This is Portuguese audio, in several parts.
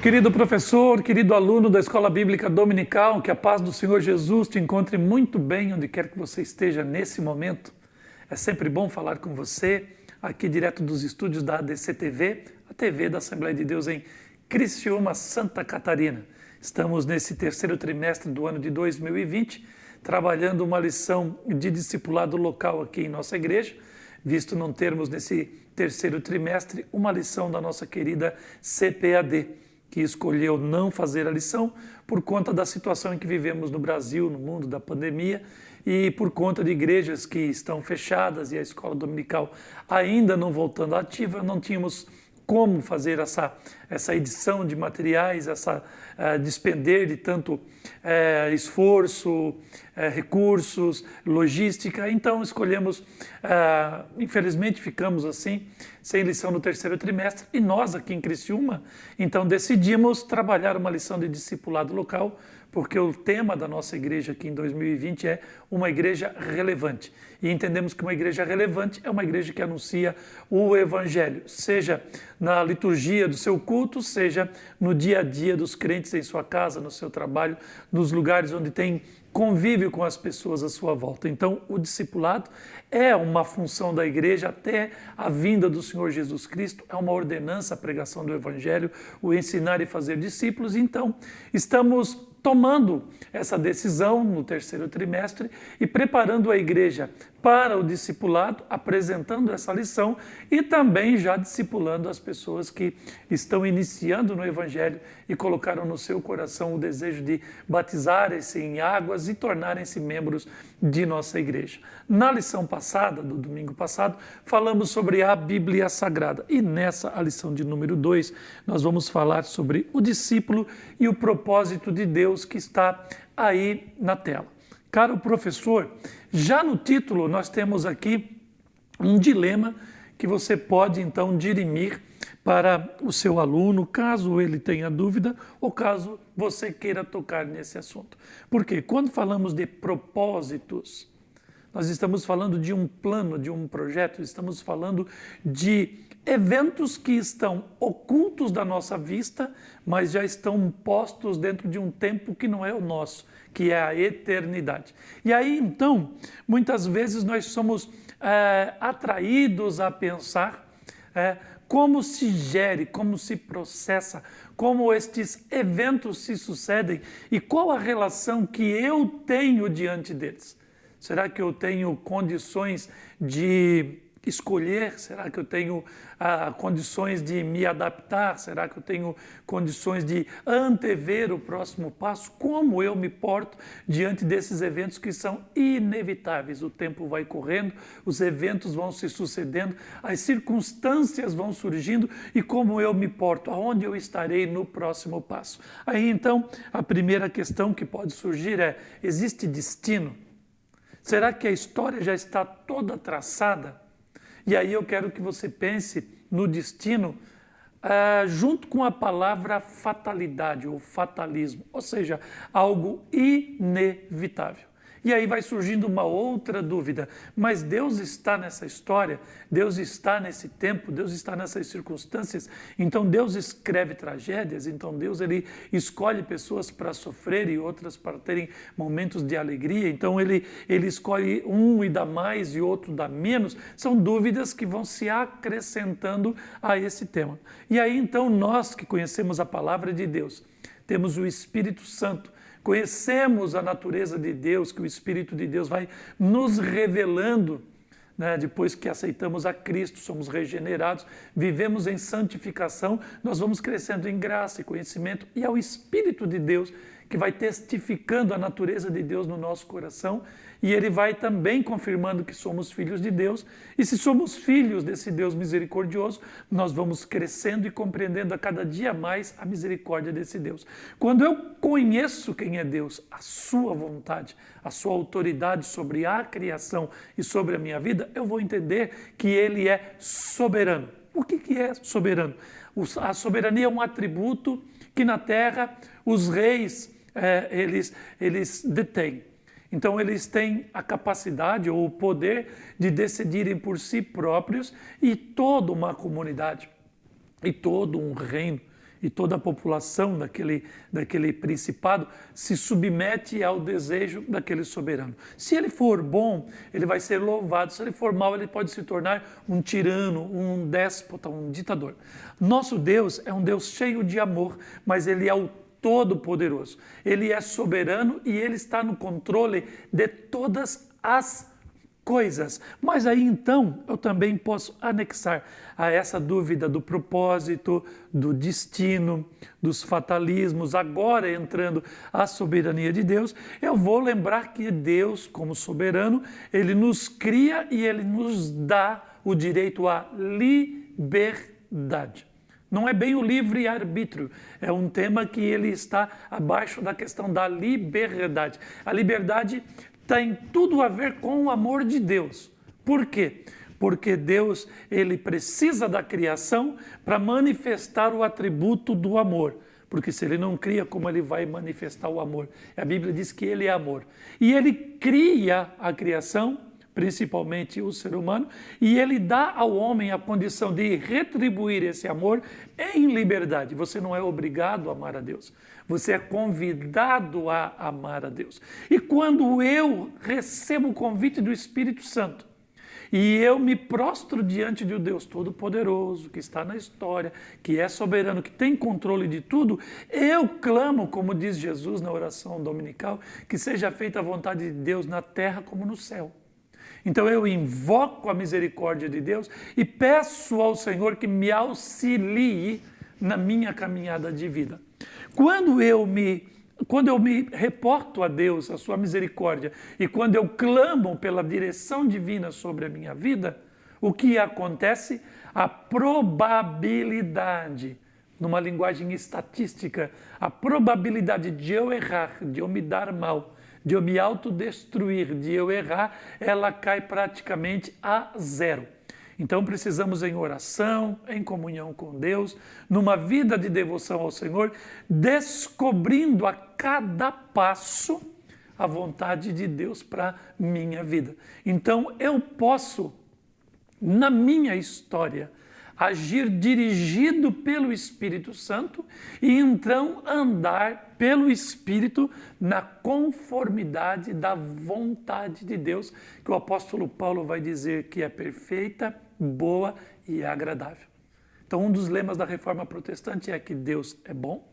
Querido professor, querido aluno da Escola Bíblica Dominical, que a paz do Senhor Jesus te encontre muito bem onde quer que você esteja nesse momento. É sempre bom falar com você, aqui direto dos estúdios da ADC TV, a TV da Assembleia de Deus em Criciúma, Santa Catarina. Estamos nesse terceiro trimestre do ano de 2020, trabalhando uma lição de discipulado local aqui em nossa igreja, visto não termos nesse terceiro trimestre uma lição da nossa querida CPAD, que escolheu não fazer a lição por conta da situação em que vivemos no Brasil, no mundo da pandemia, e por conta de igrejas que estão fechadas e a escola dominical ainda não voltando ativa, não tínhamos como fazer essa edição de materiais, despender de tanto esforço, recursos, logística. Então escolhemos, infelizmente ficamos assim, sem lição no terceiro trimestre, e nós aqui em Criciúma, então decidimos trabalhar uma lição de discipulado local, porque o tema da nossa igreja aqui em 2020 é uma igreja relevante. E entendemos que uma igreja relevante é uma igreja que anuncia o Evangelho, seja na liturgia do seu culto, seja no dia a dia dos crentes em sua casa, no seu trabalho, nos lugares onde tem convívio com as pessoas à sua volta. Então, o discipulado é uma função da igreja até a vinda do Senhor Jesus Cristo, é uma ordenança a pregação do Evangelho, o ensinar e fazer discípulos. Então, estamos tomando essa decisão no terceiro trimestre e preparando a igreja para o discipulado, apresentando essa lição e também já discipulando as pessoas que estão iniciando no Evangelho e colocaram no seu coração o desejo de batizarem-se em águas e tornarem-se membros de nossa igreja. Na lição passada, do domingo passado, falamos sobre a Bíblia Sagrada e nessa a lição de número 2 nós vamos falar sobre o discípulo e o propósito de Deus que está aí na tela. Caro professor, já no título nós temos aqui um dilema que você pode então dirimir para o seu aluno, caso ele tenha dúvida ou caso você queira tocar nesse assunto. Porque quando falamos de propósitos, nós estamos falando de um plano, de um projeto, estamos falando de eventos que estão ocultos da nossa vista, mas já estão postos dentro de um tempo que não é o nosso, que é a eternidade. E aí, então, muitas vezes nós somos atraídos a pensar como se gere, como se processa, como estes eventos se sucedem e qual a relação que eu tenho diante deles. Será que eu tenho condições de escolher? Será que eu tenho condições de me adaptar? Será que eu tenho condições de antever o próximo passo? Como eu me porto diante desses eventos que são inevitáveis? O tempo vai correndo, os eventos vão se sucedendo, as circunstâncias vão surgindo e como eu me porto? Aonde eu estarei no próximo passo? Aí então a primeira questão que pode surgir é: existe destino? Será que a história já está toda traçada? E aí eu quero que você pense no destino junto com a palavra fatalidade ou fatalismo, ou seja, algo inevitável. E aí vai surgindo uma outra dúvida, mas Deus está nessa história, Deus está nesse tempo, Deus está nessas circunstâncias, então Deus escreve tragédias, então Deus ele escolhe pessoas para sofrer e outras para terem momentos de alegria, então ele escolhe um e dá mais e outro dá menos. São dúvidas que vão se acrescentando a esse tema. E aí então nós que conhecemos a palavra de Deus, temos o Espírito Santo, conhecemos a natureza de Deus, que o Espírito de Deus vai nos revelando, né? Depois que aceitamos a Cristo, somos regenerados, vivemos em santificação, nós vamos crescendo em graça e conhecimento, e é o Espírito de Deus que vai testificando a natureza de Deus no nosso coração, e ele vai também confirmando que somos filhos de Deus, e se somos filhos desse Deus misericordioso, nós vamos crescendo e compreendendo a cada dia mais a misericórdia desse Deus. Quando eu conheço quem é Deus, a sua vontade, a sua autoridade sobre a criação e sobre a minha vida, eu vou entender que ele é soberano. O que é soberano? A soberania é um atributo que na terra os reis eles detêm. Então eles têm a capacidade ou o poder de decidirem por si próprios, e toda uma comunidade e todo um reino e toda a população daquele principado se submete ao desejo daquele soberano. Se ele for bom, ele vai ser louvado. Se ele for mau, ele pode se tornar um tirano, um déspota, um ditador. Nosso Deus é um Deus cheio de amor, mas ele é o Todo-Poderoso. Ele é soberano e ele está no controle de todas as coisas. Mas aí então eu também posso anexar a essa dúvida do propósito, do destino, dos fatalismos, agora entrando a soberania de Deus, eu vou lembrar que Deus, como soberano, ele nos cria e ele nos dá o direito à liberdade. Não é bem o livre-arbítrio, é um tema que ele está abaixo da questão da liberdade. A liberdade tem tudo a ver com o amor de Deus. Por quê? Porque Deus, ele precisa da criação para manifestar o atributo do amor. Porque se ele não cria, como ele vai manifestar o amor? A Bíblia diz que ele é amor. E ele cria a criação, principalmente o ser humano, e ele dá ao homem a condição de retribuir esse amor em liberdade. Você não é obrigado a amar a Deus, você é convidado a amar a Deus. E quando eu recebo o convite do Espírito Santo, e eu me prostro diante de um Deus Todo-Poderoso, que está na história, que é soberano, que tem controle de tudo, eu clamo, como diz Jesus na oração dominical, que seja feita a vontade de Deus na terra como no céu. Então eu invoco a misericórdia de Deus e peço ao Senhor que me auxilie na minha caminhada de vida. Quando eu me reporto a Deus, a sua misericórdia, e quando eu clamo pela direção divina sobre a minha vida, o que acontece? A probabilidade, numa linguagem estatística, a probabilidade de eu errar, de eu me dar mal, de eu me autodestruir, de eu errar, ela cai praticamente a zero. Então precisamos em oração, em comunhão com Deus, numa vida de devoção ao Senhor, descobrindo a cada passo a vontade de Deus para minha vida. Então eu posso, na minha história, agir dirigido pelo Espírito Santo e então andar pelo Espírito na conformidade da vontade de Deus, que o apóstolo Paulo vai dizer que é perfeita, boa e agradável. Então, um dos lemas da Reforma Protestante é que Deus é bom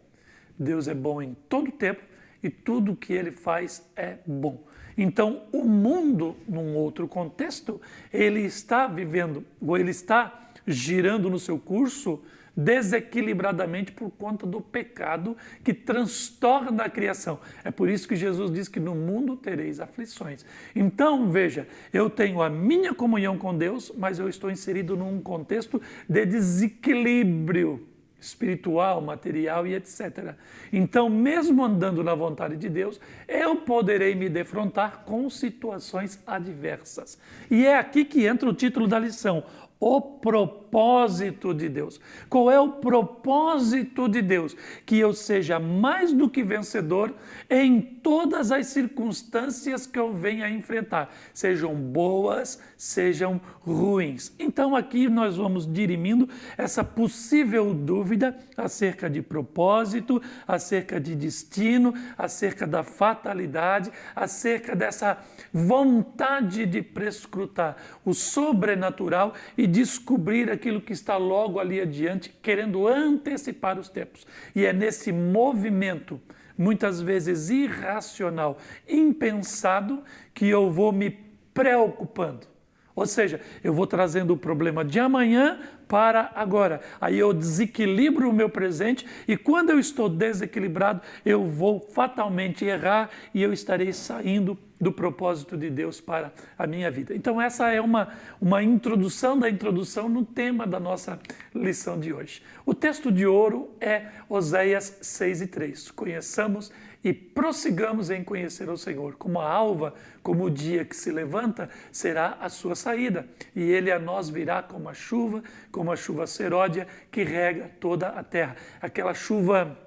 em todo tempo e tudo que ele faz é bom. Então, o mundo, num outro contexto, ele está vivendo, ou ele está girando no seu curso desequilibradamente por conta do pecado que transtorna a criação. É por isso que Jesus diz que no mundo tereis aflições. Então, veja, eu tenho a minha comunhão com Deus, mas eu estou inserido num contexto de desequilíbrio espiritual, material e etc. Então, mesmo andando na vontade de Deus, eu poderei me defrontar com situações adversas. E é aqui que entra o título da lição: o propósito de Deus. Qual é o propósito de Deus? Que eu seja mais do que vencedor em todas as circunstâncias que eu venha a enfrentar, sejam boas, sejam ruins. Então aqui nós vamos dirimindo essa possível dúvida acerca de propósito, acerca de destino, acerca da fatalidade, acerca dessa vontade de prescrutar o sobrenatural e descobrir aquilo que está logo ali adiante, querendo antecipar os tempos. E é nesse movimento, muitas vezes irracional, impensado, que eu vou me preocupando. Ou seja, eu vou trazendo o problema de amanhã para agora. Aí eu desequilibro o meu presente e quando eu estou desequilibrado, eu vou fatalmente errar e eu estarei saindo do propósito de Deus para a minha vida. Então essa é uma introdução da introdução no tema da nossa lição de hoje. O texto de ouro é Oséias 6:3. Conheçamos e prossigamos em conhecer o Senhor. Como a alva, como o dia que se levanta, será a sua saída. E ele a nós virá como a chuva seródia que rega toda a terra. Aquela chuva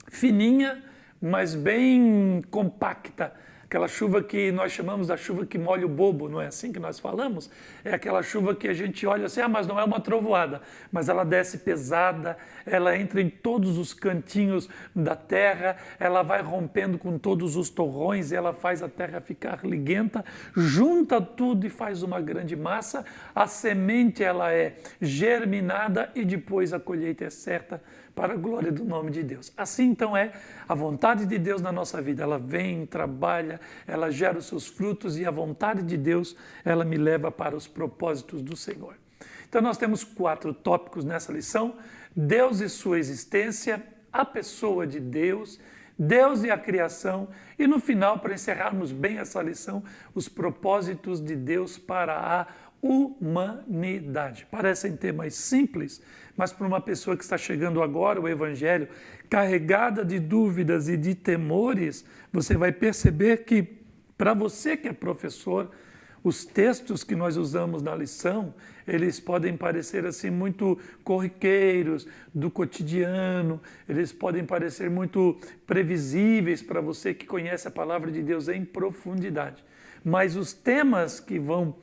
fininha, mas bem compacta. Aquela chuva que nós chamamos da chuva que molha o bobo, não é assim que nós falamos? É aquela chuva que a gente olha assim, mas não é uma trovoada, mas ela desce pesada, ela entra em todos os cantinhos da terra, ela vai rompendo com todos os torrões, e ela faz a terra ficar liguenta, junta tudo e faz uma grande massa, a semente ela é germinada e depois a colheita é certa para a glória do nome de Deus. Assim então é a vontade de Deus na nossa vida. Ela vem, trabalha, ela gera os seus frutos e a vontade de Deus, ela me leva para os propósitos do Senhor. Então nós temos 4 tópicos nessa lição: Deus e sua existência, a pessoa de Deus, Deus e a criação e no final, para encerrarmos bem essa lição, os propósitos de Deus para a humanidade. Parecem temas simples, mas para uma pessoa que está chegando agora o Evangelho, carregada de dúvidas e de temores, você vai perceber que, para você que é professor, os textos que nós usamos na lição, eles podem parecer assim muito corriqueiros, do cotidiano, eles podem parecer muito previsíveis para você que conhece a palavra de Deus em profundidade. Mas os temas que vão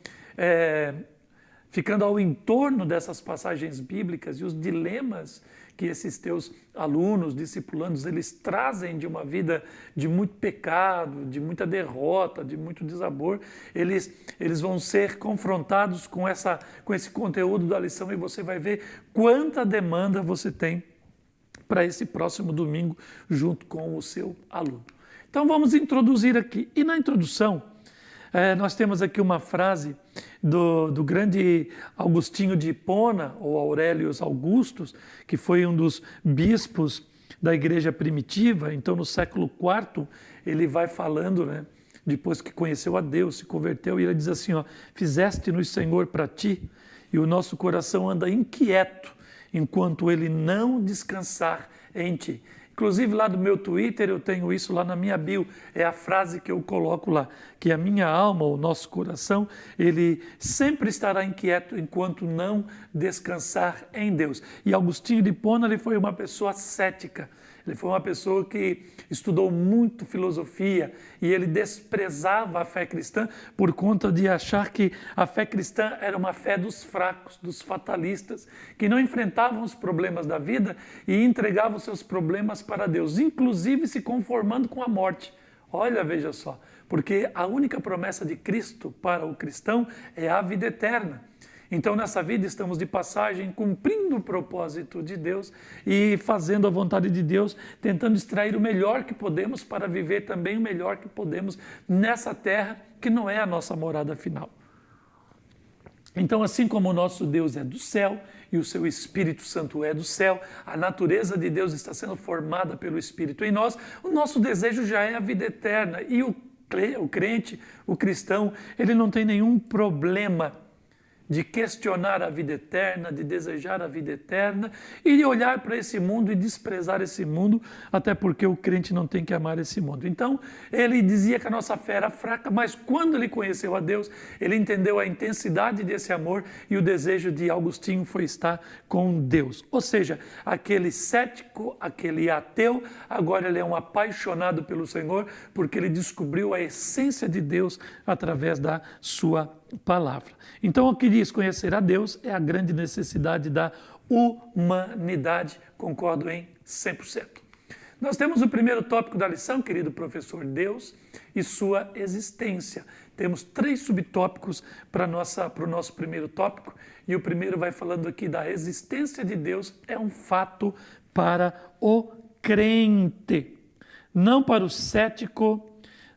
ficando ao entorno dessas passagens bíblicas e os dilemas que esses teus alunos, discipulandos, eles trazem de uma vida de muito pecado, de muita derrota, de muito desabor, eles vão ser confrontados com esse conteúdo da lição e você vai ver quanta demanda você tem para esse próximo domingo junto com o seu aluno. Então vamos introduzir aqui. E na introdução, nós temos aqui uma frase do grande Augustinho de Hipona, ou Aurelius Augustus, que foi um dos bispos da igreja primitiva. Então, no século IV, ele vai falando, né, depois que conheceu a Deus, se converteu, e ele diz assim, fizeste-nos, Senhor, para ti, e o nosso coração anda inquieto, enquanto ele não descansar em ti. Inclusive lá do meu Twitter eu tenho isso lá na minha bio, é a frase que eu coloco lá, que a minha alma, o nosso coração, ele sempre estará inquieto enquanto não descansar em Deus. E Augustinho de Hipona, ele foi uma pessoa cética, ele foi uma pessoa que estudou muito filosofia e ele desprezava a fé cristã por conta de achar que a fé cristã era uma fé dos fracos, dos fatalistas, que não enfrentavam os problemas da vida e entregavam seus problemas para Deus, inclusive se conformando com a morte. Olha, veja só, porque a única promessa de Cristo para o cristão é a vida eterna. Então, nessa vida, estamos de passagem, cumprindo o propósito de Deus e fazendo a vontade de Deus, tentando extrair o melhor que podemos para viver também o melhor que podemos nessa terra, que não é a nossa morada final. Então, assim como o nosso Deus é do céu e o seu Espírito Santo é do céu, a natureza de Deus está sendo formada pelo Espírito em nós, o nosso desejo já é a vida eterna. E o crente, o cristão, ele não tem nenhum problema de questionar a vida eterna, de desejar a vida eterna e de olhar para esse mundo e desprezar esse mundo, até porque o crente não tem que amar esse mundo. Então, ele dizia que a nossa fé era fraca, mas quando ele conheceu a Deus, ele entendeu a intensidade desse amor e o desejo de Augustinho foi estar com Deus. Ou seja, aquele cético, aquele ateu, agora ele é um apaixonado pelo Senhor, porque ele descobriu a essência de Deus através da sua palavra. Então, o que diz conhecer a Deus é a grande necessidade da humanidade, concordo em 100%. Nós temos o primeiro tópico da lição, querido professor, Deus e sua existência. Temos 3 subtópicos para o nosso primeiro tópico, e o primeiro vai falando aqui da existência de Deus, é um fato para o crente, não para o cético,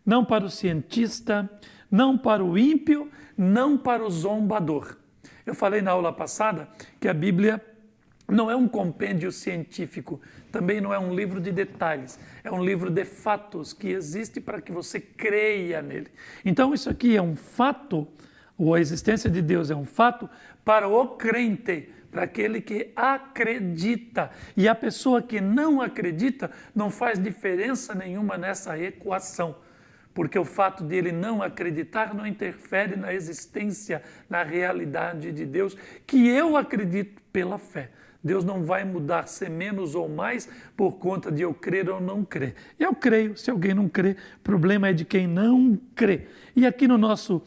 não para o cientista, não para o ímpio, não para o zombador. Eu falei na aula passada que a Bíblia não é um compêndio científico, também não é um livro de detalhes, é um livro de fatos que existe para que você creia nele. Então isso aqui é um fato, ou a existência de Deus é um fato para o crente, para aquele que acredita. E a pessoa que não acredita não faz diferença nenhuma nessa equação, porque o fato de ele não acreditar não interfere na existência, na realidade de Deus, que eu acredito pela fé. Deus não vai mudar ser menos ou mais por conta de eu crer ou não crer. Eu creio, se alguém não crê, o problema é de quem não crê. E aqui no nosso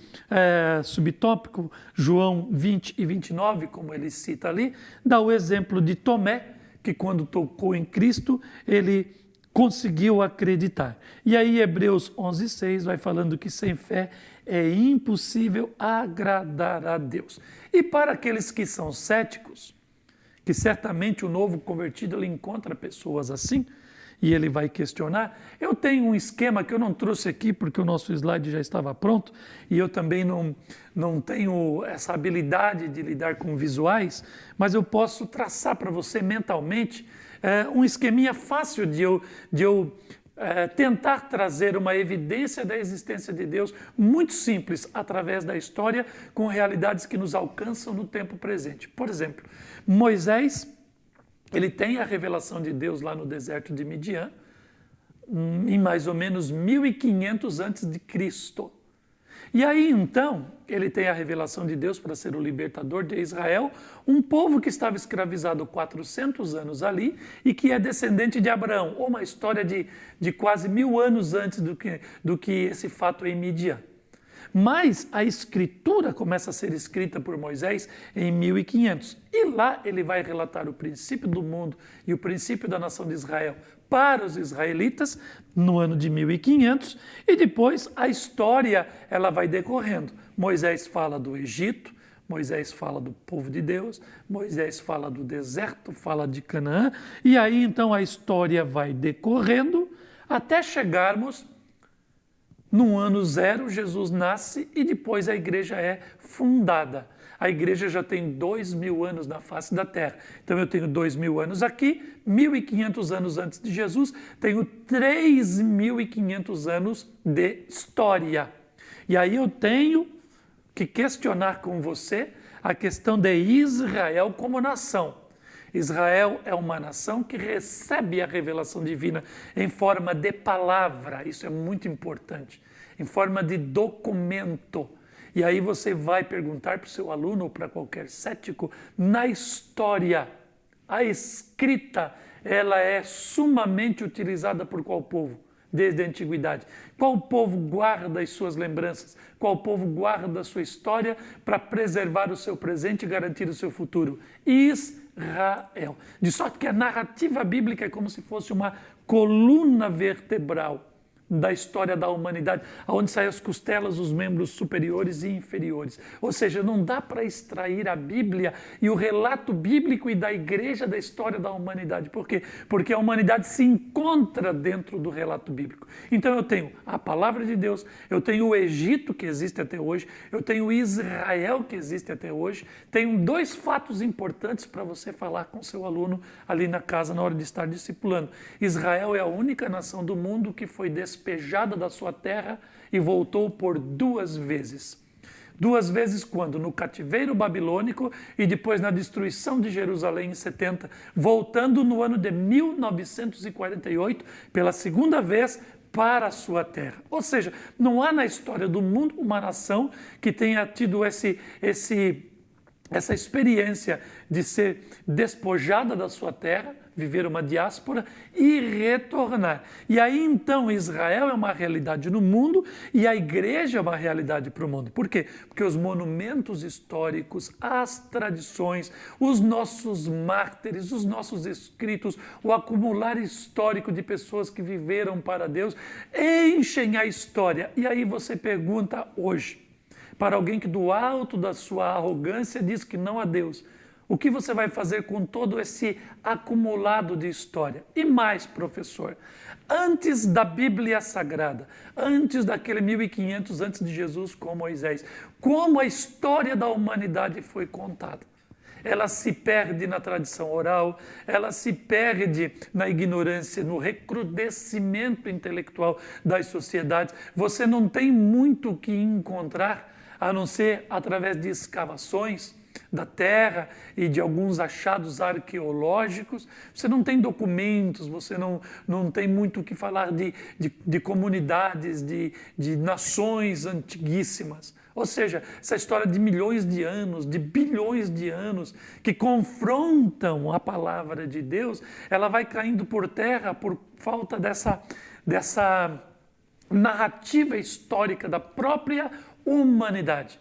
subtópico, João 20 e 29, como ele cita ali, dá o exemplo de Tomé, que quando tocou em Cristo, ele conseguiu acreditar. E aí Hebreus 11:6 vai falando que sem fé é impossível agradar a Deus. E para aqueles que são céticos, que certamente o novo convertido ele encontra pessoas assim, e ele vai questionar. Eu tenho um esquema que eu não trouxe aqui porque o nosso slide já estava pronto, e eu também não tenho essa habilidade de lidar com visuais, mas eu posso traçar para você mentalmente um esqueminha fácil de eu tentar trazer uma evidência da existência de Deus muito simples através da história com realidades que nos alcançam no tempo presente. Por exemplo, Moisés, ele tem a revelação de Deus lá no deserto de Midian, em mais ou menos 1500 antes de Cristo. E aí, então, ele tem a revelação de Deus para ser o libertador de Israel, um povo que estava escravizado 400 anos ali e que é descendente de Abraão, uma história de quase 1000 anos antes do que esse fato em Midian. Mas a escritura começa a ser escrita por Moisés em 1500. E lá ele vai relatar o princípio do mundo e o princípio da nação de Israel para os israelitas no ano de 1500. E depois a história ela vai decorrendo. Moisés fala do Egito, Moisés fala do povo de Deus, Moisés fala do deserto, fala de Canaã. E aí então a história vai decorrendo até chegarmos no ano 0, Jesus nasce e depois a igreja é fundada. A igreja já tem 2000 anos na face da terra. Então eu tenho 2000 anos aqui, 1500 anos antes de Jesus, tenho 3500 anos de história. E aí eu tenho que questionar com você a questão de Israel como nação. Israel é uma nação que recebe a revelação divina em forma de palavra, isso é muito importante, em forma de documento. E aí você vai perguntar para o seu aluno ou para qualquer cético, na história, a escrita, ela é sumamente utilizada por qual povo? Desde a antiguidade. Qual povo guarda as suas lembranças? Qual povo guarda a sua história para preservar o seu presente e garantir o seu futuro? Israel. De sorte que a narrativa bíblica é como se fosse uma coluna vertebral da história da humanidade, onde saem as costelas, os membros superiores e inferiores. Ou seja, não dá para extrair a Bíblia e o relato bíblico e da igreja da história da humanidade. Por quê? Porque a humanidade se encontra dentro do relato bíblico. Então eu tenho a palavra de Deus, eu tenho o Egito que existe até hoje, eu tenho Israel que existe até hoje. Tenho 2 fatos importantes para você falar com seu aluno ali na casa na hora de estar discipulando. Israel é a única nação do mundo que foi despejada da sua terra e voltou por 2 vezes. 2 vezes quando? No cativeiro babilônico e depois na destruição de Jerusalém em 70, voltando no ano de 1948 pela 2ª vez para a sua terra. Ou seja, não há na história do mundo uma nação que tenha tido essa experiência de ser despojada da sua terra, viver uma diáspora e retornar. E aí então Israel é uma realidade no mundo e a igreja é uma realidade para o mundo. Por quê? Porque os monumentos históricos, as tradições, os nossos mártires, os nossos escritos, o acumular histórico de pessoas que viveram para Deus, enchem a história. E aí você pergunta hoje, para alguém que do alto da sua arrogância diz que não há Deus, o que você vai fazer com todo esse acumulado de história? E mais, professor, antes da Bíblia Sagrada, antes daquele 1500 antes de Jesus com Moisés, como a história da humanidade foi contada? Ela se perde na tradição oral, ela se perde na ignorância, no recrudescimento intelectual das sociedades. Você não tem muito o que encontrar, a não ser através de escavações, da terra e de alguns achados arqueológicos. Você não tem documentos, você não tem muito o que falar de comunidades, de nações antiguíssimas. Ou seja, essa história de milhões de anos, de bilhões de anos, que confrontam a palavra de Deus, ela vai caindo por terra por falta dessa narrativa histórica da própria humanidade.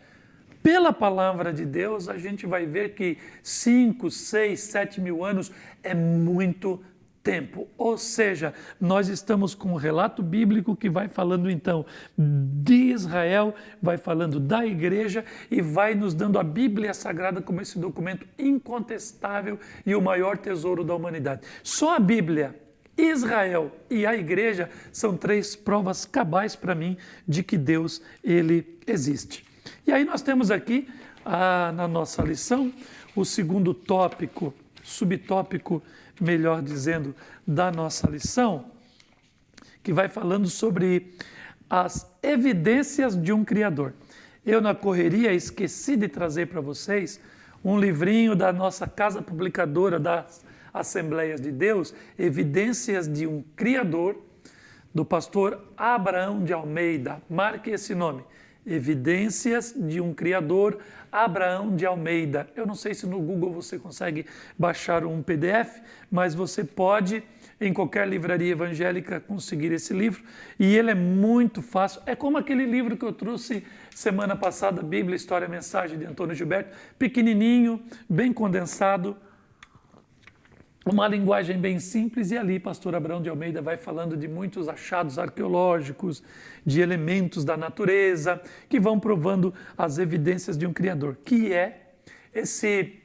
Pela palavra de Deus, a gente vai ver que 5, 6, 7 mil anos é muito tempo. Ou seja, nós estamos com um relato bíblico que vai falando então de Israel, vai falando da igreja e vai nos dando a Bíblia Sagrada como esse documento incontestável e o maior tesouro da humanidade. Só a Bíblia, Israel e a igreja são 3 provas cabais para mim de que Deus, ele existe. E aí nós temos aqui, na nossa lição, o segundo tópico, subtópico, melhor dizendo, da nossa lição, que vai falando sobre as evidências de um Criador. Eu, na correria, esqueci de trazer para vocês um livrinho da nossa casa publicadora das Assembleias de Deus, Evidências de um Criador, do pastor Abraão de Almeida. Marque esse nome. Evidências de um Criador, Abraão de Almeida. Eu não sei se no Google você consegue baixar um PDF, mas você pode, em qualquer livraria evangélica, conseguir esse livro. E ele é muito fácil. É como aquele livro que eu trouxe semana passada, Bíblia, História, Mensagem, de Antônio Gilberto. Pequenininho, bem condensado, uma linguagem bem simples, e ali pastor Abraão de Almeida vai falando de muitos achados arqueológicos, de elementos da natureza, que vão provando as evidências de um Criador, que é esse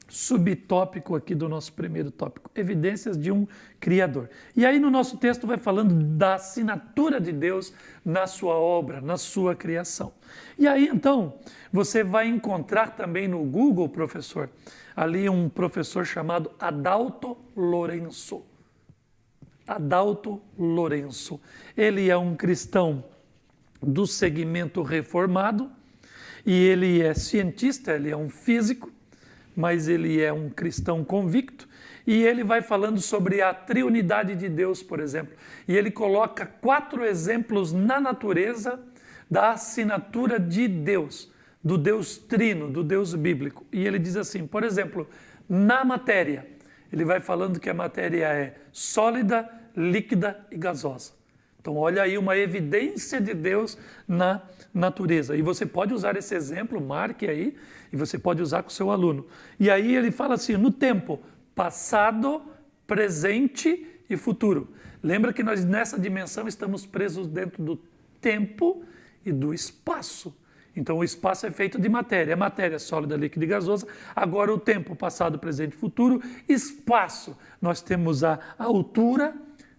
subtópico aqui do nosso primeiro tópico, evidências de um Criador. E aí no nosso texto vai falando da assinatura de Deus na sua obra, na sua criação. E aí então você vai encontrar também no Google, professor, ali um professor chamado Adalto Lourenço. Adalto Lourenço. Ele é um cristão do segmento reformado e ele é cientista, ele é um físico, mas ele é um cristão convicto, e ele vai falando sobre a triunidade de Deus, por exemplo. E ele coloca 4 exemplos na natureza da assinatura de Deus, do Deus trino, do Deus bíblico. E ele diz assim, por exemplo, na matéria, ele vai falando que a matéria é sólida, líquida e gasosa. Então, olha aí uma evidência de Deus na natureza. E você pode usar esse exemplo, marque aí, e você pode usar com o seu aluno. E aí ele fala assim, no tempo, passado, presente e futuro. Lembra que nós nessa dimensão estamos presos dentro do tempo e do espaço. Então, o espaço é feito de matéria. A matéria é sólida, líquida e gasosa. Agora, o tempo, passado, presente e futuro. Espaço, nós temos a altura,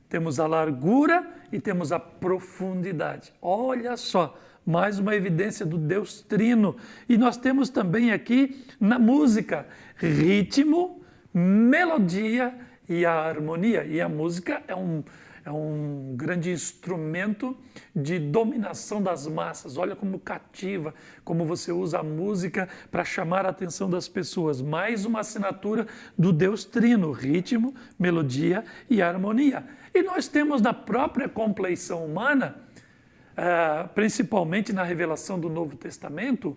temos a largura e temos a profundidade. Olha só, mais uma evidência do Deus Trino. E nós temos também aqui na música ritmo, melodia e a harmonia. E a música é um grande instrumento de dominação das massas. Olha como cativa, como você usa a música para chamar a atenção das pessoas. Mais uma assinatura do Deus Trino, ritmo, melodia e harmonia. E nós temos na própria compleição humana, principalmente na revelação do Novo Testamento,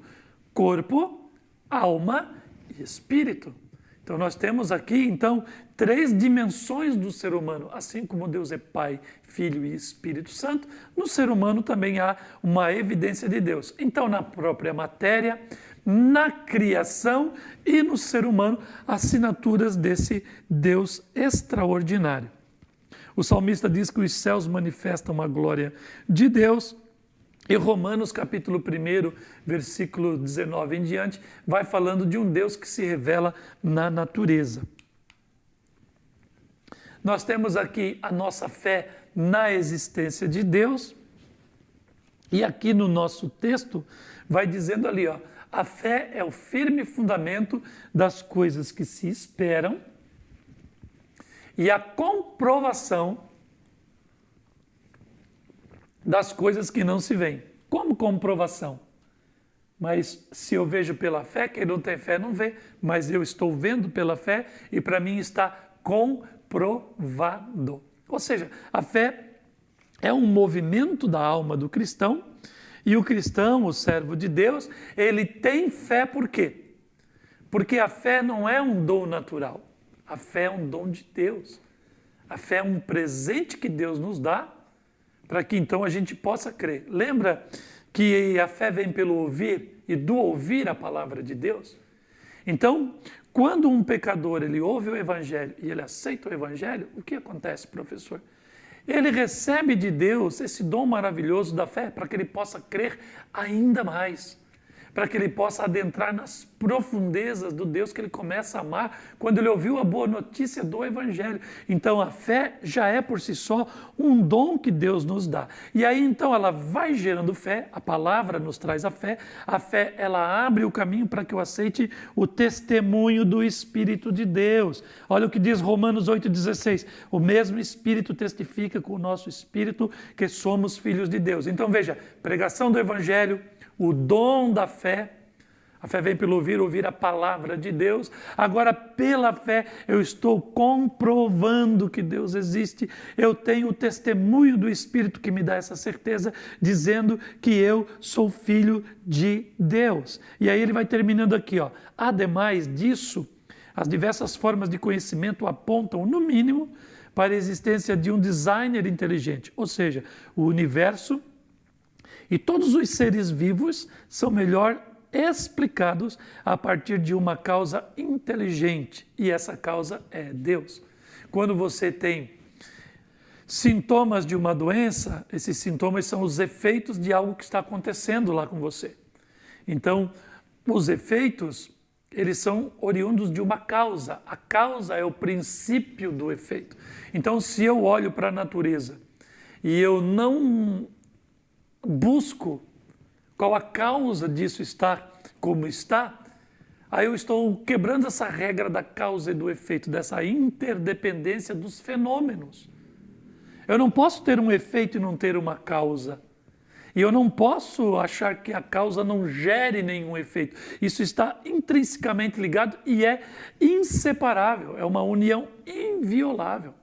corpo, alma e espírito. Então nós temos aqui, então, 3 dimensões do ser humano. Assim como Deus é Pai, Filho e Espírito Santo, no ser humano também há uma evidência de Deus. Então, na própria matéria, na criação e no ser humano, assinaturas desse Deus extraordinário. O salmista diz que os céus manifestam a glória de Deus. E Romanos capítulo 1, versículo 19 em diante, vai falando de um Deus que se revela na natureza. Nós temos aqui a nossa fé na existência de Deus. E aqui no nosso texto vai dizendo ali, ó, a fé é o firme fundamento das coisas que se esperam e a comprovação das coisas que não se veem. Como comprovação? Mas se eu vejo pela fé, quem não tem fé não vê, mas eu estou vendo pela fé e para mim está comprovado. Ou seja, a fé é um movimento da alma do cristão e o cristão, o servo de Deus, ele tem fé por quê? Porque a fé não é um dom natural, a fé é um dom de Deus. A fé é um presente que Deus nos dá para que então a gente possa crer. Lembra que a fé vem pelo ouvir e do ouvir a palavra de Deus? Então, quando um pecador ele ouve o evangelho e ele aceita o evangelho, o que acontece, professor? Ele recebe de Deus esse dom maravilhoso da fé para que ele possa crer ainda mais, para que ele possa adentrar nas profundezas do Deus que ele começa a amar quando ele ouviu a boa notícia do Evangelho. Então a fé já é por si só um dom que Deus nos dá. E aí então ela vai gerando fé, a palavra nos traz a fé ela abre o caminho para que eu aceite o testemunho do Espírito de Deus. Olha o que diz Romanos 8,16, o mesmo Espírito testifica com o nosso Espírito que somos filhos de Deus. Então veja, pregação do Evangelho, o dom da fé, a fé vem pelo ouvir a palavra de Deus. Agora, pela fé, eu estou comprovando que Deus existe. Eu tenho o testemunho do Espírito que me dá essa certeza, dizendo que eu sou filho de Deus. E aí ele vai terminando aqui, ó. Ademais disso, as diversas formas de conhecimento apontam, no mínimo, para a existência de um designer inteligente, ou seja, o universo e todos os seres vivos são melhor explicados a partir de uma causa inteligente, e essa causa é Deus. Quando você tem sintomas de uma doença, esses sintomas são os efeitos de algo que está acontecendo lá com você. Então, os efeitos, eles são oriundos de uma causa. A causa é o princípio do efeito. Então, se eu olho para a natureza e eu não busco qual a causa disso estar como está, aí eu estou quebrando essa regra da causa e do efeito, dessa interdependência dos fenômenos. Eu não posso ter um efeito e não ter uma causa. E eu não posso achar que a causa não gere nenhum efeito. Isso está intrinsecamente ligado e é inseparável, é uma união inviolável.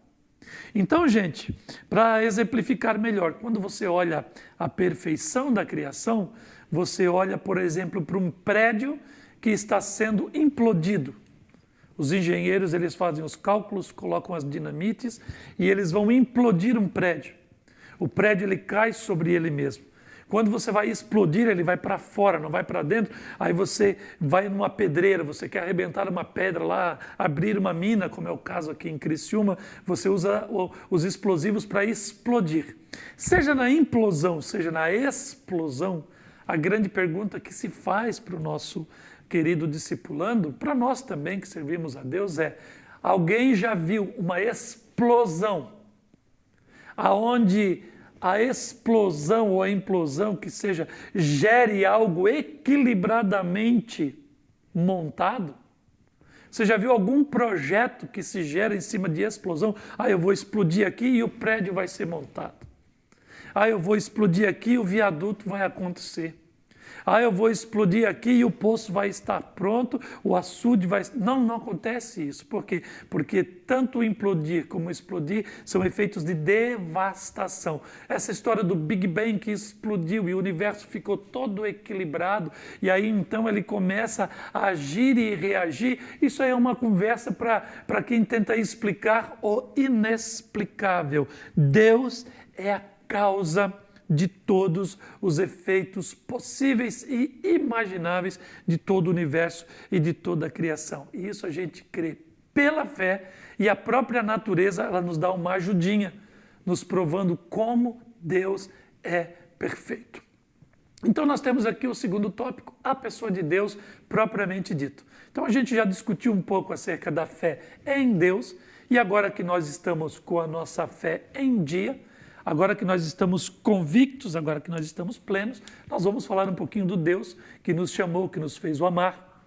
Então, gente, para exemplificar melhor, quando você olha a perfeição da criação, você olha, por exemplo, para um prédio que está sendo implodido. Os engenheiros, eles fazem os cálculos, colocam as dinamites e eles vão implodir um prédio. O prédio, ele cai sobre ele mesmo. Quando você vai explodir, ele vai para fora, não vai para dentro. Aí você vai numa pedreira, você quer arrebentar uma pedra lá, abrir uma mina, como é o caso aqui em Criciúma, você usa os explosivos para explodir. Seja na implosão, seja na explosão, a grande pergunta que se faz para o nosso querido discipulando, para nós também que servimos a Deus é: alguém já viu uma explosão aonde a explosão ou a implosão que seja gere algo equilibradamente montado? Você já viu algum projeto que se gera em cima de explosão? Eu vou explodir aqui e o prédio vai ser montado. Eu vou explodir aqui e o viaduto vai acontecer. Eu vou explodir aqui e o poço vai estar pronto, o açude vai... Não acontece isso. Por quê? Porque tanto implodir como explodir são efeitos de devastação. Essa história do Big Bang que explodiu e o universo ficou todo equilibrado e aí então ele começa a agir e reagir, isso aí é uma conversa para quem tenta explicar o inexplicável. Deus é a causa de todos os efeitos possíveis e imagináveis de todo o universo e de toda a criação. E isso a gente crê pela fé, e a própria natureza ela nos dá uma ajudinha, nos provando como Deus é perfeito. Então nós temos aqui o segundo tópico, a pessoa de Deus propriamente dito. Então a gente já discutiu um pouco acerca da fé em Deus, e agora que nós estamos com a nossa fé em dia, agora que nós estamos convictos, agora que nós estamos plenos, nós vamos falar um pouquinho do Deus que nos chamou, que nos fez o amar,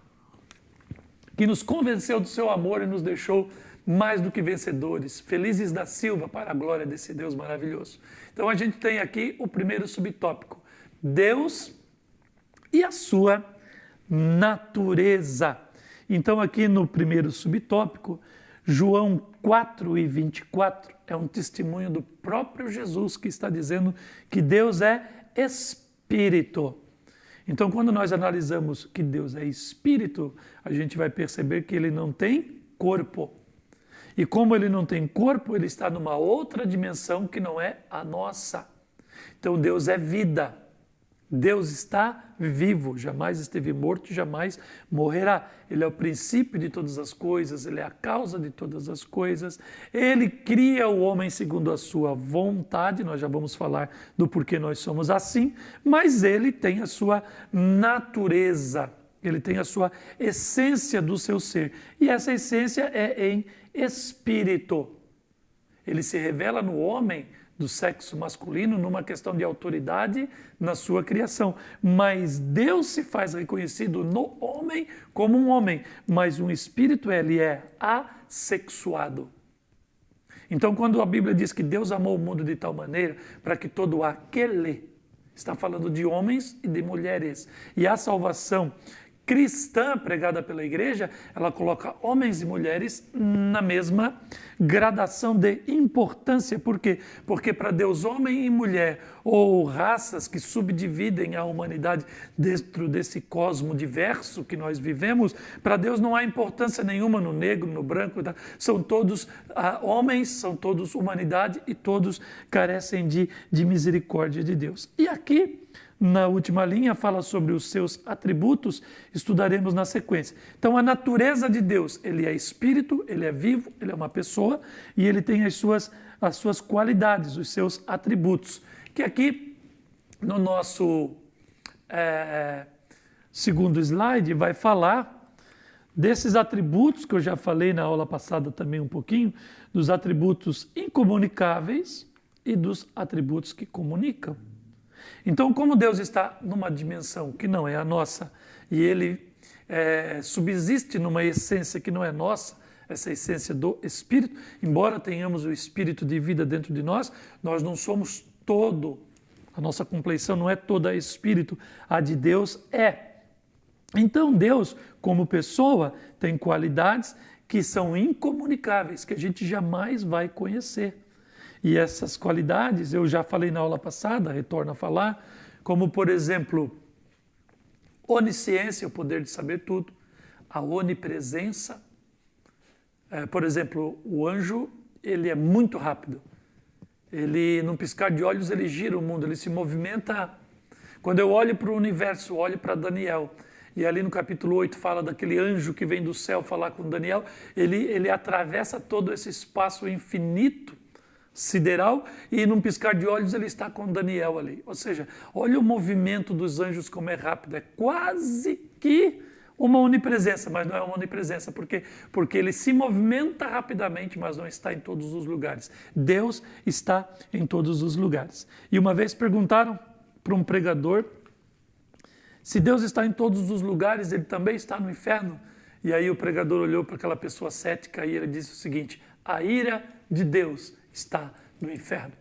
que nos convenceu do seu amor e nos deixou mais do que vencedores, felizes da Silva para a glória desse Deus maravilhoso. Então a gente tem aqui o primeiro subtópico, Deus e a sua natureza. Então, aqui no primeiro subtópico, João 4:24 é um testemunho do próprio Jesus que está dizendo que Deus é Espírito. Então, quando nós analisamos que Deus é Espírito, a gente vai perceber que Ele não tem corpo. E como Ele não tem corpo, Ele está numa outra dimensão que não é a nossa. Então, Deus é vida. Deus está vivo, jamais esteve morto, jamais morrerá. Ele é o princípio de todas as coisas, Ele é a causa de todas as coisas. Ele cria o homem segundo a sua vontade, nós já vamos falar do porquê nós somos assim, mas Ele tem a sua natureza, Ele tem a sua essência do seu ser. E essa essência é em espírito. Ele se revela no homem do sexo masculino numa questão de autoridade na sua criação. Mas Deus se faz reconhecido no homem como um homem, mas um espírito ele é assexuado. Então, quando a Bíblia diz que Deus amou o mundo de tal maneira para que todo aquele, está falando de homens e de mulheres. E a salvação cristã pregada pela igreja, ela coloca homens e mulheres na mesma gradação de importância. Por quê? Porque para Deus, homem e mulher, ou raças que subdividem a humanidade dentro desse cosmo diverso que nós vivemos, para Deus não há importância nenhuma no negro, no branco, são todos homens, são todos humanidade e todos carecem de misericórdia de Deus. E aqui, na última linha, fala sobre os seus atributos, estudaremos na sequência. Então, a natureza de Deus, Ele é espírito, Ele é vivo, Ele é uma pessoa e Ele tem as suas qualidades, os seus atributos. Que aqui, no nosso segundo slide, vai falar desses atributos que eu já falei na aula passada também um pouquinho, dos atributos incomunicáveis e dos atributos que comunicam. Então, como Deus está numa dimensão que não é a nossa e Ele subsiste numa essência que não é nossa, essa essência do Espírito, embora tenhamos o Espírito de vida dentro de nós, nós não somos todo, a nossa compleição não é toda Espírito, a de Deus é. Então, Deus, como pessoa, tem qualidades que são incomunicáveis, que a gente jamais vai conhecer. E essas qualidades, eu já falei na aula passada, retorno a falar, como, por exemplo, onisciência, o poder de saber tudo, a onipresença. Por exemplo, o anjo, ele é muito rápido. Ele, num piscar de olhos, ele gira o mundo, ele se movimenta. Quando eu olho para o universo, olho para Daniel, e ali no capítulo 8 fala daquele anjo que vem do céu falar com Daniel, ele atravessa todo esse espaço infinito, sideral, e num piscar de olhos ele está com Daniel ali. Ou seja, olha o movimento dos anjos como é rápido, é quase que uma onipresença, mas não é uma onipresença, porque ele se movimenta rapidamente, mas não está em todos os lugares. Deus está em todos os lugares. E uma vez perguntaram para um pregador, se Deus está em todos os lugares, ele também está no inferno? E aí o pregador olhou para aquela pessoa cética e ele disse o seguinte, a ira de Deus está no inferno.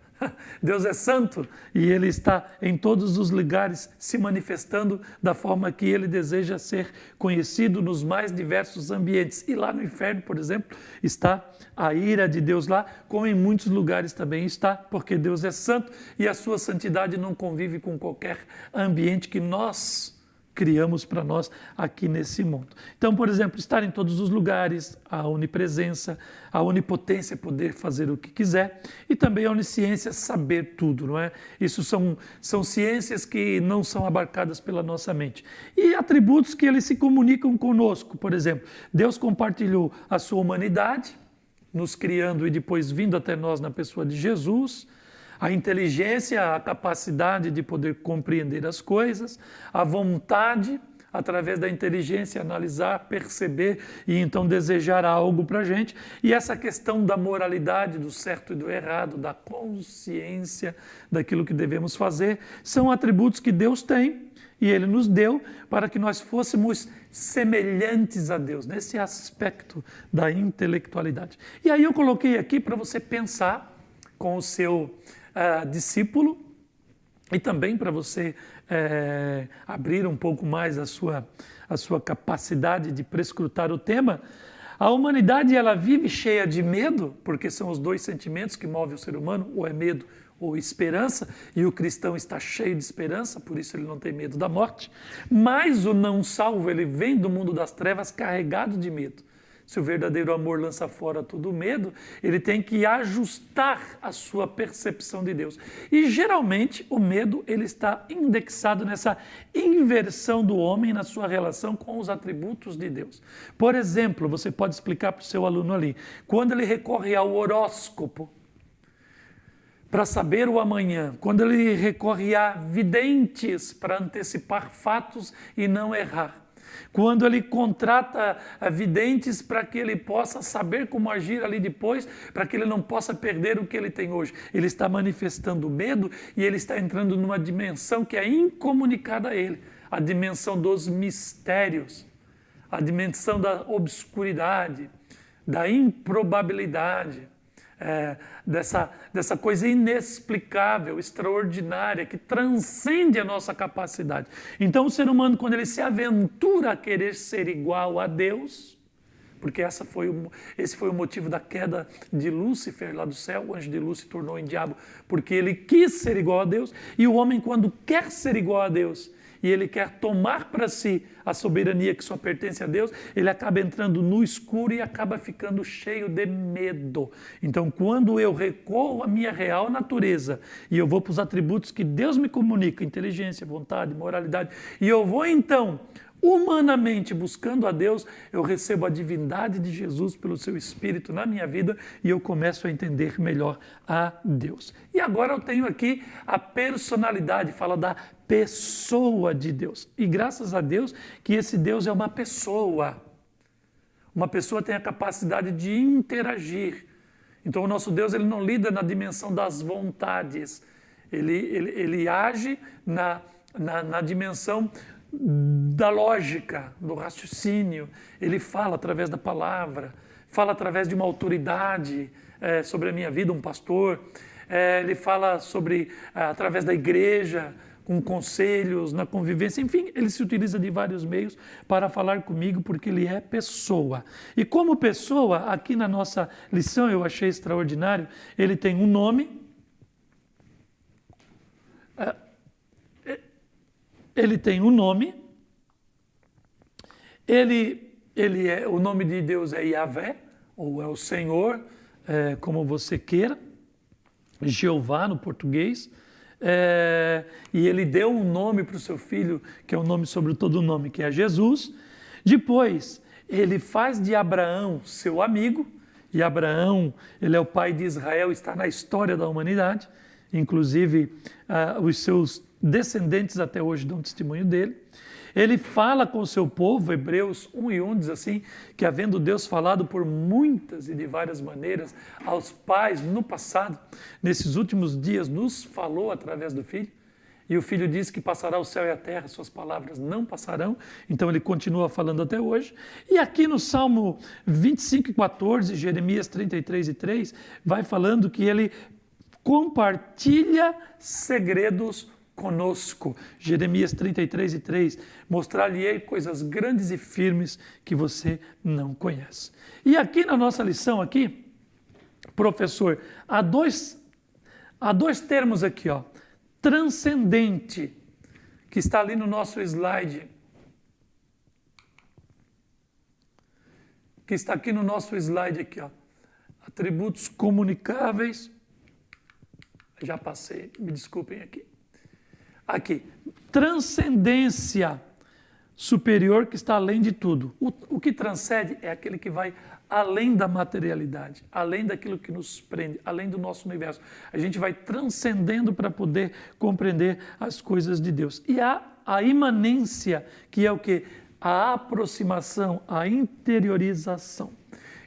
Deus é santo e Ele está em todos os lugares se manifestando da forma que Ele deseja ser conhecido nos mais diversos ambientes. E lá no inferno, por exemplo, está a ira de Deus lá, como em muitos lugares também está, porque Deus é santo e a sua santidade não convive com qualquer ambiente que nós criamos para nós aqui nesse mundo. Então, por exemplo, estar em todos os lugares, a onipresença, a onipotência, poder fazer o que quiser, e também a onisciência, saber tudo, não é? Isso são ciências que não são abarcadas pela nossa mente. E atributos que eles se comunicam conosco, por exemplo, Deus compartilhou a sua humanidade, nos criando e depois vindo até nós na pessoa de Jesus, a inteligência, a capacidade de poder compreender as coisas, a vontade, através da inteligência, analisar, perceber e então desejar algo para a gente. E essa questão da moralidade, do certo e do errado, da consciência daquilo que devemos fazer, são atributos que Deus tem e Ele nos deu para que nós fôssemos semelhantes a Deus, nesse aspecto da intelectualidade. E aí eu coloquei aqui para você pensar com o seu discípulo e também para você abrir um pouco mais a sua capacidade de prescrutar o tema, a humanidade ela vive cheia de medo, porque são os dois sentimentos que movem o ser humano, ou é medo ou esperança, e o cristão está cheio de esperança, por isso ele não tem medo da morte, mas o não salvo, ele vem do mundo das trevas carregado de medo. Se o verdadeiro amor lança fora todo o medo, ele tem que ajustar a sua percepção de Deus. E geralmente o medo ele está indexado nessa inversão do homem na sua relação com os atributos de Deus. Por exemplo, você pode explicar para o seu aluno ali, quando ele recorre ao horóscopo para saber o amanhã, quando ele recorre a videntes para antecipar fatos e não errar, quando ele contrata videntes para que ele possa saber como agir ali depois, para que ele não possa perder o que ele tem hoje. Ele está manifestando medo e ele está entrando numa dimensão que é incomunicada a ele, a dimensão dos mistérios, a dimensão da obscuridade, da improbabilidade. Dessa coisa inexplicável, extraordinária, que transcende a nossa capacidade. Então o ser humano, quando ele se aventura a querer ser igual a Deus, porque esse foi o motivo da queda de Lúcifer lá do céu, o anjo de luz se tornou em diabo, porque ele quis ser igual a Deus, e o homem quando quer ser igual a Deus, e ele quer tomar para si a soberania que só pertence a Deus, ele acaba entrando no escuro e acaba ficando cheio de medo. Então, quando eu recorro à minha real natureza e eu vou para os atributos que Deus me comunica, inteligência, vontade, moralidade, e eu vou então humanamente buscando a Deus, eu recebo a divindade de Jesus pelo seu Espírito na minha vida e eu começo a entender melhor a Deus. E agora eu tenho aqui a personalidade, fala da pessoa de Deus. E graças a Deus que esse Deus é uma pessoa. Uma pessoa tem a capacidade de interagir. Então o nosso Deus ele não lida na dimensão das vontades, ele age na dimensão da lógica, do raciocínio. Ele fala através da palavra, fala através de uma autoridade sobre a minha vida, um pastor. Ele fala através da igreja, com conselhos, na convivência, enfim, ele se utiliza de vários meios para falar comigo, porque ele é pessoa. E como pessoa, aqui na nossa lição, eu achei extraordinário, ele tem um nome, o nome de Deus é Yahvé, ou é o Senhor, como você queira, Jeová no português, e ele deu um nome para o seu filho, que é o nome sobre todo nome, que é Jesus. Depois, ele faz de Abraão seu amigo, e Abraão, ele é o pai de Israel, está na história da humanidade, inclusive os seus descendentes até hoje dão testemunho dele. Ele fala com o seu povo, Hebreus 1:1 diz assim, que havendo Deus falado por muitas e de várias maneiras aos pais no passado, nesses últimos dias nos falou através do Filho, e o Filho diz que passará o céu e a terra, suas palavras não passarão, então ele continua falando até hoje. E aqui no Salmo 25:14, Jeremias 33:3, vai falando que ele compartilha segredos conosco. Jeremias 33:3, mostrar-lhe-ei coisas grandes e firmes que você não conhece. E aqui na nossa lição aqui, professor, há dois termos aqui, ó, transcendente, que está ali no nosso slide, que está aqui no nosso slide aqui, ó, atributos comunicáveis, já passei, me desculpem aqui. Aqui, transcendência superior que está além de tudo. O que transcende é aquele que vai além da materialidade, além daquilo que nos prende, além do nosso universo. A gente vai transcendendo para poder compreender as coisas de Deus. E há a imanência, que é o quê? A aproximação, a interiorização.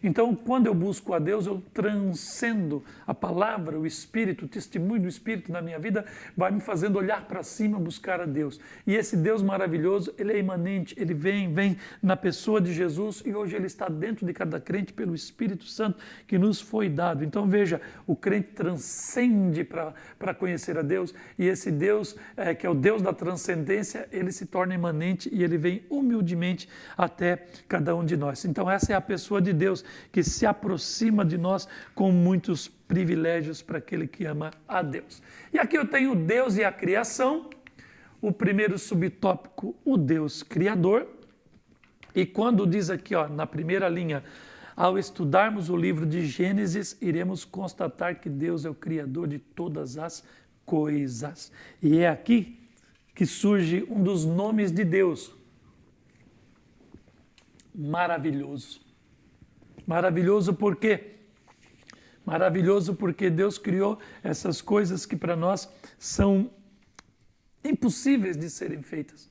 Então, quando eu busco a Deus, eu transcendo a palavra, o Espírito, o testemunho do Espírito na minha vida vai me fazendo olhar para cima, buscar a Deus. E esse Deus maravilhoso, ele é imanente, ele vem na pessoa de Jesus e hoje ele está dentro de cada crente pelo Espírito Santo que nos foi dado. Então, veja, o crente transcende para conhecer a Deus e esse Deus, que é o Deus da transcendência, ele se torna imanente e ele vem humildemente até cada um de nós. Então, essa é a pessoa de Deus que se aproxima de nós com muitos privilégios para aquele que ama a Deus. E aqui eu tenho Deus e a criação, o primeiro subtópico, o Deus criador. E quando diz aqui, ó, na primeira linha, ao estudarmos o livro de Gênesis, iremos constatar que Deus é o criador de todas as coisas. E é aqui que surge um dos nomes de Deus, maravilhoso. Maravilhoso por quê? Maravilhoso porque Deus criou essas coisas que para nós são impossíveis de serem feitas.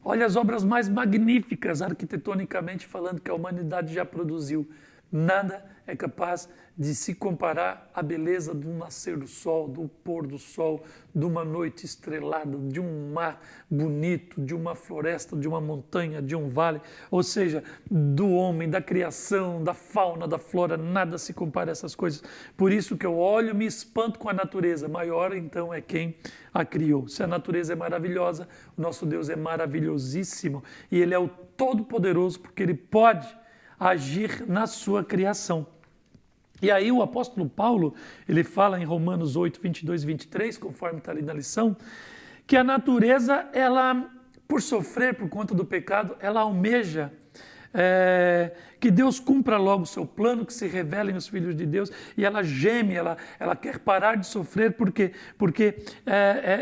Olha as obras mais magníficas, arquitetonicamente falando, que a humanidade já produziu. Nada é capaz de se comparar à beleza do nascer do sol, do pôr do sol, de uma noite estrelada, de um mar bonito, de uma floresta, de uma montanha, de um vale, ou seja, do homem, da criação, da fauna, da flora, nada se compara a essas coisas. Por isso que eu olho e me espanto com a natureza, maior então é quem a criou. Se a natureza é maravilhosa, o nosso Deus é maravilhosíssimo e Ele é o Todo-Poderoso porque Ele pode agir na sua criação. E aí o apóstolo Paulo, ele fala em Romanos 8, 22 e 23, conforme está ali na lição, que a natureza, ela, por sofrer por conta do pecado, ela almeja que Deus cumpra logo o seu plano, que se revelem os filhos de Deus, e ela geme, ela quer parar de sofrer, porque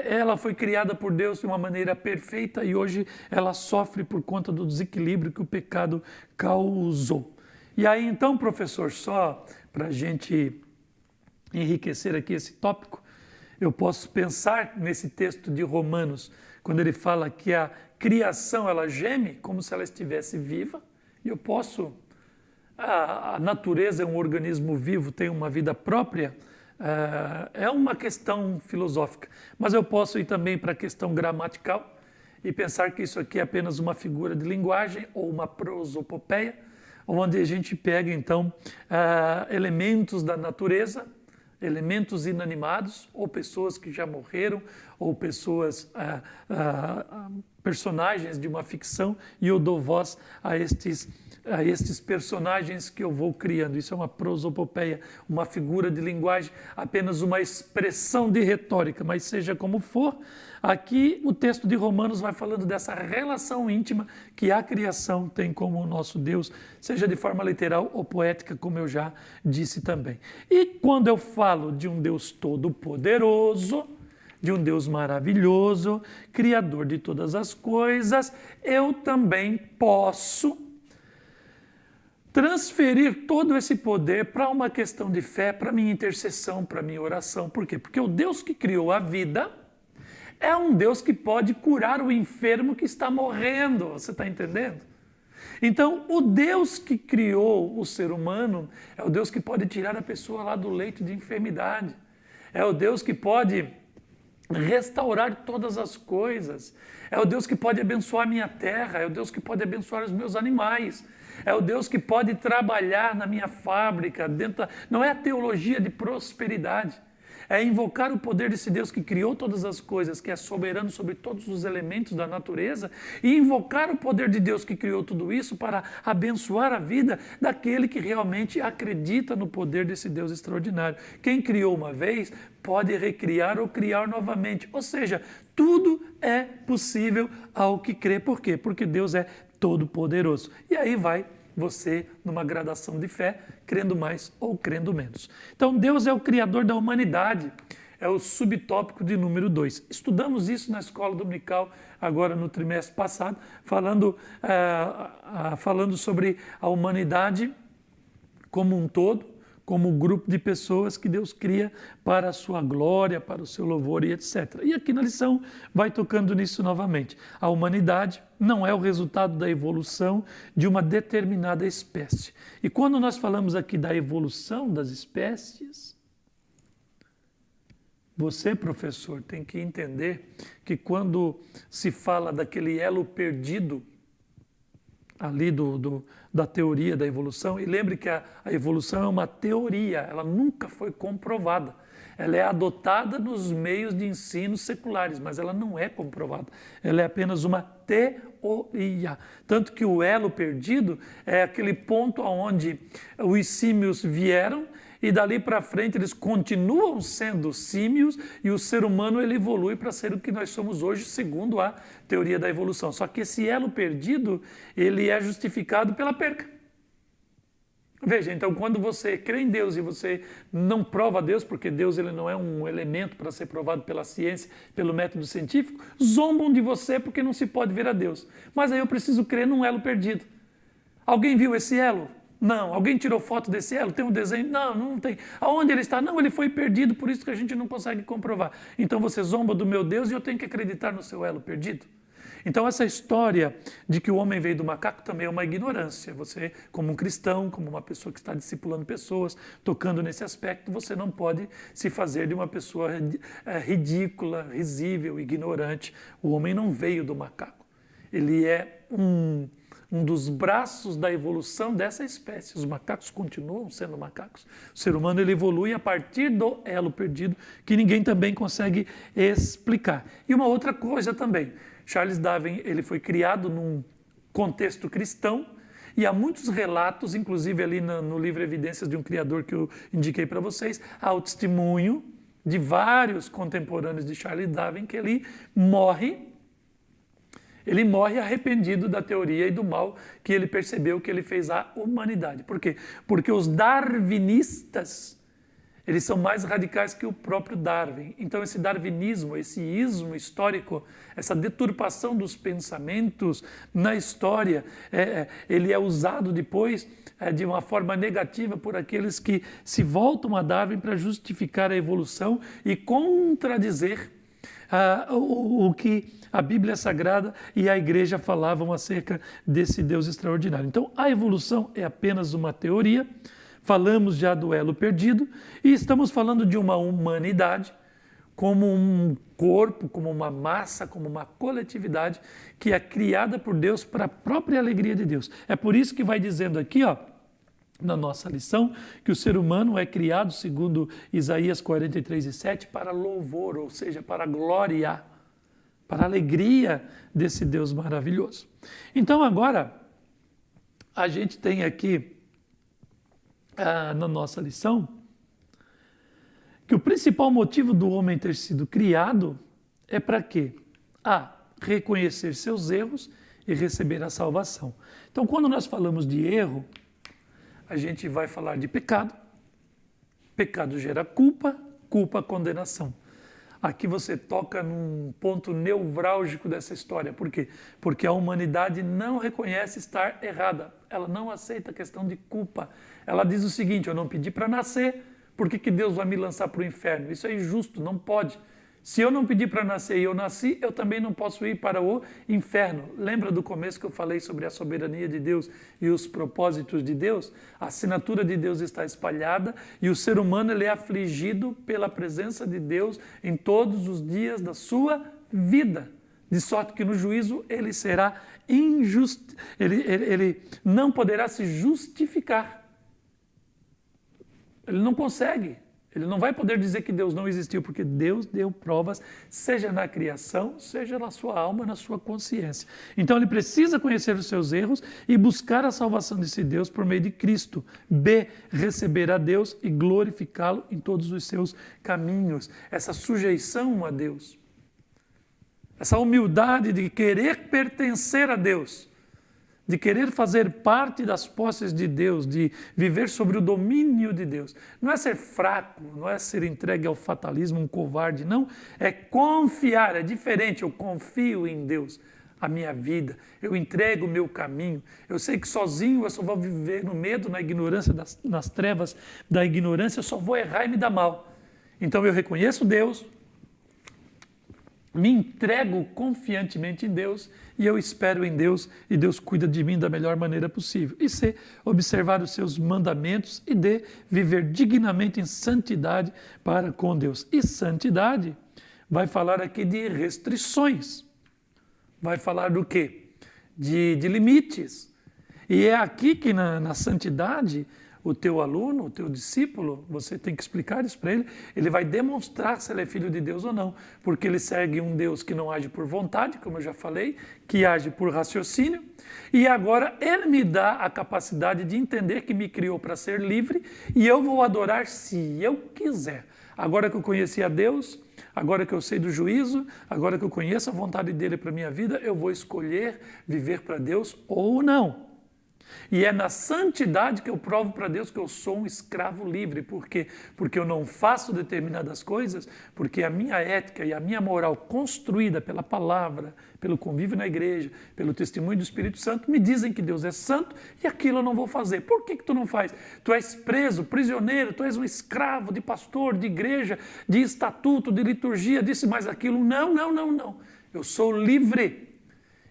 ela foi criada por Deus de uma maneira perfeita e hoje ela sofre por conta do desequilíbrio que o pecado causou. E aí então, professor, só para a gente enriquecer aqui esse tópico, eu posso pensar nesse texto de Romanos, quando ele fala que a criação ela geme como se ela estivesse viva, e eu posso, a natureza é um organismo vivo, tem uma vida própria, é uma questão filosófica, mas eu posso ir também para a questão gramatical e pensar que isso aqui é apenas uma figura de linguagem ou uma prosopopeia, onde a gente pega então elementos da natureza, elementos inanimados, ou pessoas que já morreram, ou pessoas, personagens de uma ficção, e eu dou voz a estes personagens que eu vou criando. Isso é uma prosopopeia, uma figura de linguagem, apenas uma expressão de retórica, mas seja como for, aqui o texto de Romanos vai falando dessa relação íntima que a criação tem com o nosso Deus, seja de forma literal ou poética, como eu já disse também. E quando eu falo de um Deus todo-poderoso, de um Deus maravilhoso, criador de todas as coisas, eu também posso transferir todo esse poder para uma questão de fé, para minha intercessão, para minha oração. Por quê? Porque o Deus que criou a vida é um Deus que pode curar o enfermo que está morrendo. Você está entendendo? Então, o Deus que criou o ser humano é o Deus que pode tirar a pessoa lá do leito de enfermidade. É o Deus que pode restaurar todas as coisas. É o Deus que pode abençoar a minha terra. É o Deus que pode abençoar os meus animais. É o Deus que pode trabalhar na minha fábrica. Não é a teologia de prosperidade. É invocar o poder desse Deus que criou todas as coisas, que é soberano sobre todos os elementos da natureza, e invocar o poder de Deus que criou tudo isso para abençoar a vida daquele que realmente acredita no poder desse Deus extraordinário. Quem criou uma vez pode recriar ou criar novamente. Ou seja, tudo é possível ao que crê. Por quê? Porque Deus é todo-poderoso. E aí vai você numa gradação de fé, crendo mais ou crendo menos. Então, Deus é o Criador da humanidade, é o subtópico de número 2. Estudamos isso na escola dominical, agora no trimestre passado, falando sobre a humanidade como um todo, como grupo de pessoas que Deus cria para a sua glória, para o seu louvor e etc. E aqui na lição vai tocando nisso novamente. A humanidade não é o resultado da evolução de uma determinada espécie. E quando nós falamos aqui da evolução das espécies, você, professor, tem que entender que quando se fala daquele elo perdido ali da teoria da evolução, e lembre que a evolução é uma teoria, ela nunca foi comprovada. Ela é adotada nos meios de ensino seculares, mas ela não é comprovada. Ela é apenas uma teoria. Tanto que o elo perdido é aquele ponto onde os símios vieram e dali para frente eles continuam sendo símios e o ser humano ele evolui para ser o que nós somos hoje, segundo a teoria da evolução. Só que esse elo perdido, ele é justificado pela perca. Veja, então quando você crê em Deus e você não prova Deus, porque Deus ele não é um elemento para ser provado pela ciência, pelo método científico, zombam de você porque não se pode ver a Deus. Mas aí eu preciso crer num elo perdido. Alguém viu esse elo? Não. Alguém tirou foto desse elo? Tem um desenho? Não, não tem. Aonde ele está? Não, ele foi perdido, por isso que a gente não consegue comprovar. Então você zomba do meu Deus e eu tenho que acreditar no seu elo perdido? Então essa história de que o homem veio do macaco também é uma ignorância. Você, como um cristão, como uma pessoa que está discipulando pessoas, tocando nesse aspecto, você não pode se fazer de uma pessoa ridícula, risível, ignorante. O homem não veio do macaco. Ele é um dos braços da evolução dessa espécie. Os macacos continuam sendo macacos. O ser humano ele evolui a partir do elo perdido, que ninguém também consegue explicar. E uma outra coisa também, Charles Darwin ele foi criado num contexto cristão e há muitos relatos, inclusive ali no livro Evidências de um Criador que eu indiquei para vocês, há o testemunho de vários contemporâneos de Charles Darwin que ele morre arrependido da teoria e do mal que ele percebeu que ele fez à humanidade. Por quê? Porque os darwinistas, eles são mais radicais que o próprio Darwin. Então esse darwinismo, esse ismo histórico, essa deturpação dos pensamentos na história, ele é usado depois de uma forma negativa por aqueles que se voltam a Darwin para justificar a evolução e contradizer o que a Bíblia Sagrada e a Igreja falavam acerca desse Deus extraordinário. Então, a evolução é apenas uma teoria, falamos já do elo perdido e estamos falando de uma humanidade como um corpo, como uma massa, como uma coletividade que é criada por Deus para a própria alegria de Deus. É por isso que vai dizendo aqui, na nossa lição, que o ser humano é criado, segundo Isaías 43:7, para louvor, ou seja, para glória, para alegria desse Deus maravilhoso. Então agora, a gente tem aqui, na nossa lição, que o principal motivo do homem ter sido criado é para quê? Reconhecer seus erros e receber a salvação. Então quando nós falamos de erro, a gente vai falar de pecado. Pecado gera culpa, culpa condenação. Aqui você toca num ponto nevrálgico dessa história. Por quê? Porque a humanidade não reconhece estar errada. Ela não aceita a questão de culpa. Ela diz o seguinte: eu não pedi para nascer, por que Deus vai me lançar para o inferno? Isso é injusto, não pode. Se eu não pedi para nascer e eu nasci, eu também não posso ir para o inferno. Lembra do começo que eu falei sobre a soberania de Deus e os propósitos de Deus? A assinatura de Deus está espalhada e o ser humano ele é afligido pela presença de Deus em todos os dias da sua vida. De sorte que no juízo ele será injusto, ele não poderá se justificar. Ele não consegue. Ele não vai poder dizer que Deus não existiu, porque Deus deu provas, seja na criação, seja na sua alma, na sua consciência. Então ele precisa conhecer os seus erros e buscar a salvação desse Deus por meio de Cristo. B, receber a Deus e glorificá-lo em todos os seus caminhos. Essa sujeição a Deus, essa humildade de querer pertencer a Deus, de querer fazer parte das posses de Deus, de viver sobre o domínio de Deus. Não é ser fraco, não é ser entregue ao fatalismo, um covarde, não. É confiar, é diferente, eu confio em Deus. a minha vida, eu entrego o meu caminho. Eu sei que sozinho eu só vou viver no medo, na ignorância, nas trevas da ignorância, eu só vou errar e me dar mal. Então eu reconheço Deus, me entrego confiantemente em Deus e eu espero em Deus e Deus cuida de mim da melhor maneira possível. E C, observar os seus mandamentos e D, viver dignamente em santidade para com Deus. E santidade vai falar aqui de restrições. Vai falar do quê? De limites. E é aqui que na santidade, o teu aluno, o teu discípulo, você tem que explicar isso para ele vai demonstrar se ele é filho de Deus ou não, porque ele segue um Deus que não age por vontade, como eu já falei, que age por raciocínio, e agora ele me dá a capacidade de entender que me criou para ser livre, e eu vou adorar se eu quiser. Agora que eu conheci a Deus, agora que eu sei do juízo, agora que eu conheço a vontade dele para a minha vida, eu vou escolher viver para Deus ou não. E é na santidade que eu provo para Deus que eu sou um escravo livre. Por quê? Porque eu não faço determinadas coisas, porque a minha ética e a minha moral construída pela palavra, pelo convívio na igreja, pelo testemunho do Espírito Santo, me dizem que Deus é santo e aquilo eu não vou fazer. Por que tu não faz? Tu és preso, prisioneiro, tu és um escravo de pastor, de igreja, de estatuto, de liturgia, disso mais aquilo. Não, não, não, não. Eu sou livre.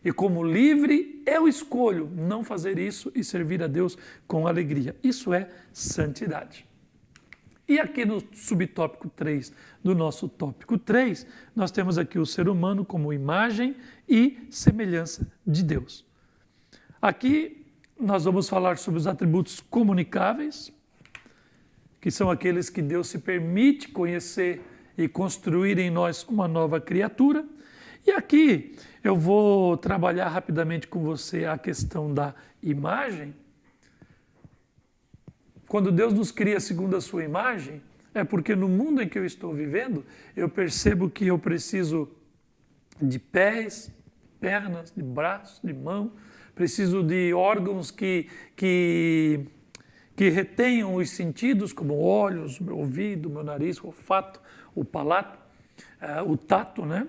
E como livre, eu escolho não fazer isso e servir a Deus com alegria. Isso é santidade. E aqui no subtópico 3 do nosso tópico 3, nós temos aqui o ser humano como imagem e semelhança de Deus. Aqui nós vamos falar sobre os atributos comunicáveis, que são aqueles que Deus se permite conhecer e construir em nós uma nova criatura. E aqui eu vou trabalhar rapidamente com você a questão da imagem. Quando Deus nos cria segundo a sua imagem, é porque no mundo em que eu estou vivendo, eu percebo que eu preciso de pés, pernas, de braços, de mão, preciso de órgãos que retenham os sentidos, como olhos, meu ouvido, meu nariz, o olfato, o palato, o tato, né?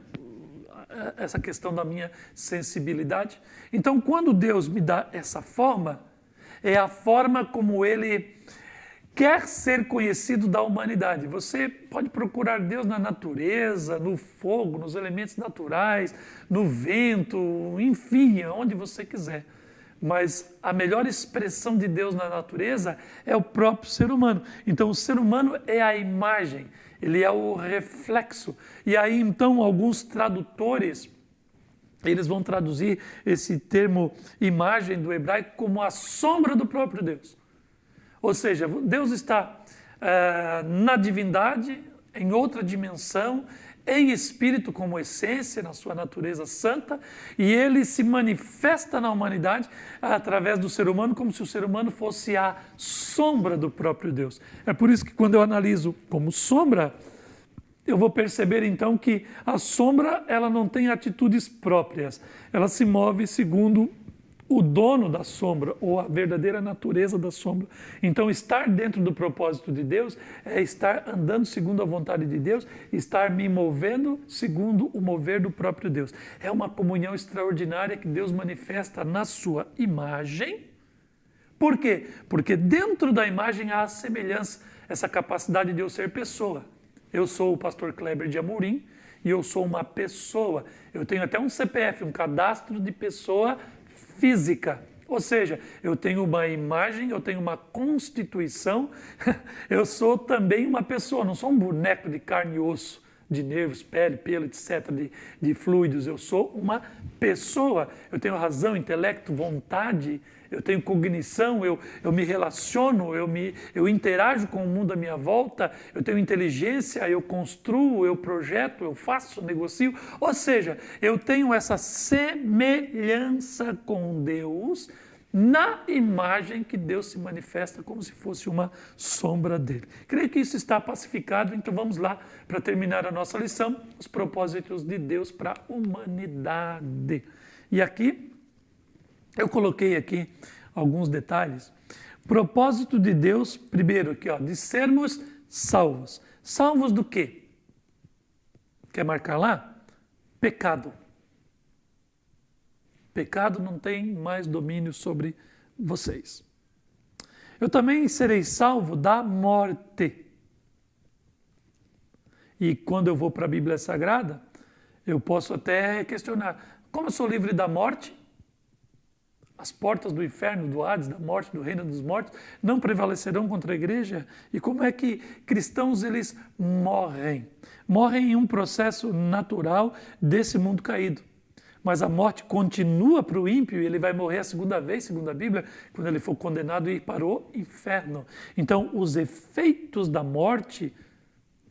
Essa questão da minha sensibilidade. Então, quando Deus me dá essa forma, é a forma como Ele quer ser conhecido da humanidade. Você pode procurar Deus na natureza, no fogo, nos elementos naturais, no vento, enfim, onde você quiser. Mas a melhor expressão de Deus na natureza é o próprio ser humano. Então, o ser humano é a imagem, ele é o reflexo. E aí, então, alguns tradutores, eles vão traduzir esse termo imagem do hebraico como a sombra do próprio Deus. Ou seja, Deus está na divindade, em outra dimensão, em espírito como essência, na sua natureza santa, e ele se manifesta na humanidade através do ser humano, como se o ser humano fosse a sombra do próprio Deus. É por isso que quando eu analiso como sombra, eu vou perceber então que a sombra ela não tem atitudes próprias, ela se move segundo o dono da sombra, ou a verdadeira natureza da sombra. Então, estar dentro do propósito de Deus é estar andando segundo a vontade de Deus, estar me movendo segundo o mover do próprio Deus. É uma comunhão extraordinária que Deus manifesta na sua imagem. Por quê? Porque dentro da imagem há a semelhança, essa capacidade de eu ser pessoa. Eu sou o pastor Kleber de Amorim e eu sou uma pessoa. Eu tenho até um CPF, um cadastro de pessoa física, ou seja, eu tenho uma imagem, eu tenho uma constituição, eu sou também uma pessoa, não sou um boneco de carne e osso, de nervos, pele, pelo, etc., de fluidos, eu sou uma pessoa, eu tenho razão, intelecto, vontade, eu tenho cognição, eu me relaciono, eu interajo com o mundo à minha volta, eu tenho inteligência, eu construo, eu projeto, eu faço, negocio. Ou seja, eu tenho essa semelhança com Deus na imagem que Deus se manifesta como se fosse uma sombra dele. Creio que isso está pacificado, então vamos lá para terminar a nossa lição, os propósitos de Deus para a humanidade. E aqui, eu coloquei aqui alguns detalhes. Propósito de Deus, primeiro aqui, ó, de sermos salvos. Salvos do quê? Quer marcar lá? Pecado. pecado não tem mais domínio sobre vocês. Eu também serei salvo da morte. E quando eu vou para a Bíblia Sagrada, eu posso até questionar, como eu sou livre da morte? As portas do inferno, do Hades, da morte, do reino dos mortos, não prevalecerão contra a igreja? E como é que cristãos, eles morrem? Morrem em um processo natural desse mundo caído. Mas a morte continua para o ímpio e ele vai morrer a segunda vez, segundo a Bíblia, quando ele for condenado e ir para o inferno. Então, os efeitos da morte,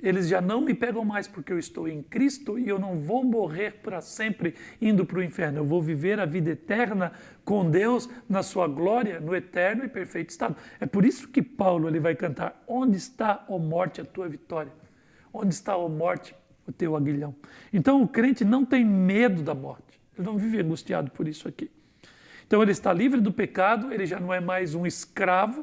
eles já não me pegam mais porque eu estou em Cristo e eu não vou morrer para sempre indo para o inferno. Eu vou viver a vida eterna com Deus na sua glória, no eterno e perfeito estado. É por isso que Paulo ele vai cantar: onde está, ó morte, a tua vitória? Onde está, ó morte, o teu aguilhão? Então o crente não tem medo da morte. Ele não vive angustiado por isso aqui. Então ele está livre do pecado, ele já não é mais um escravo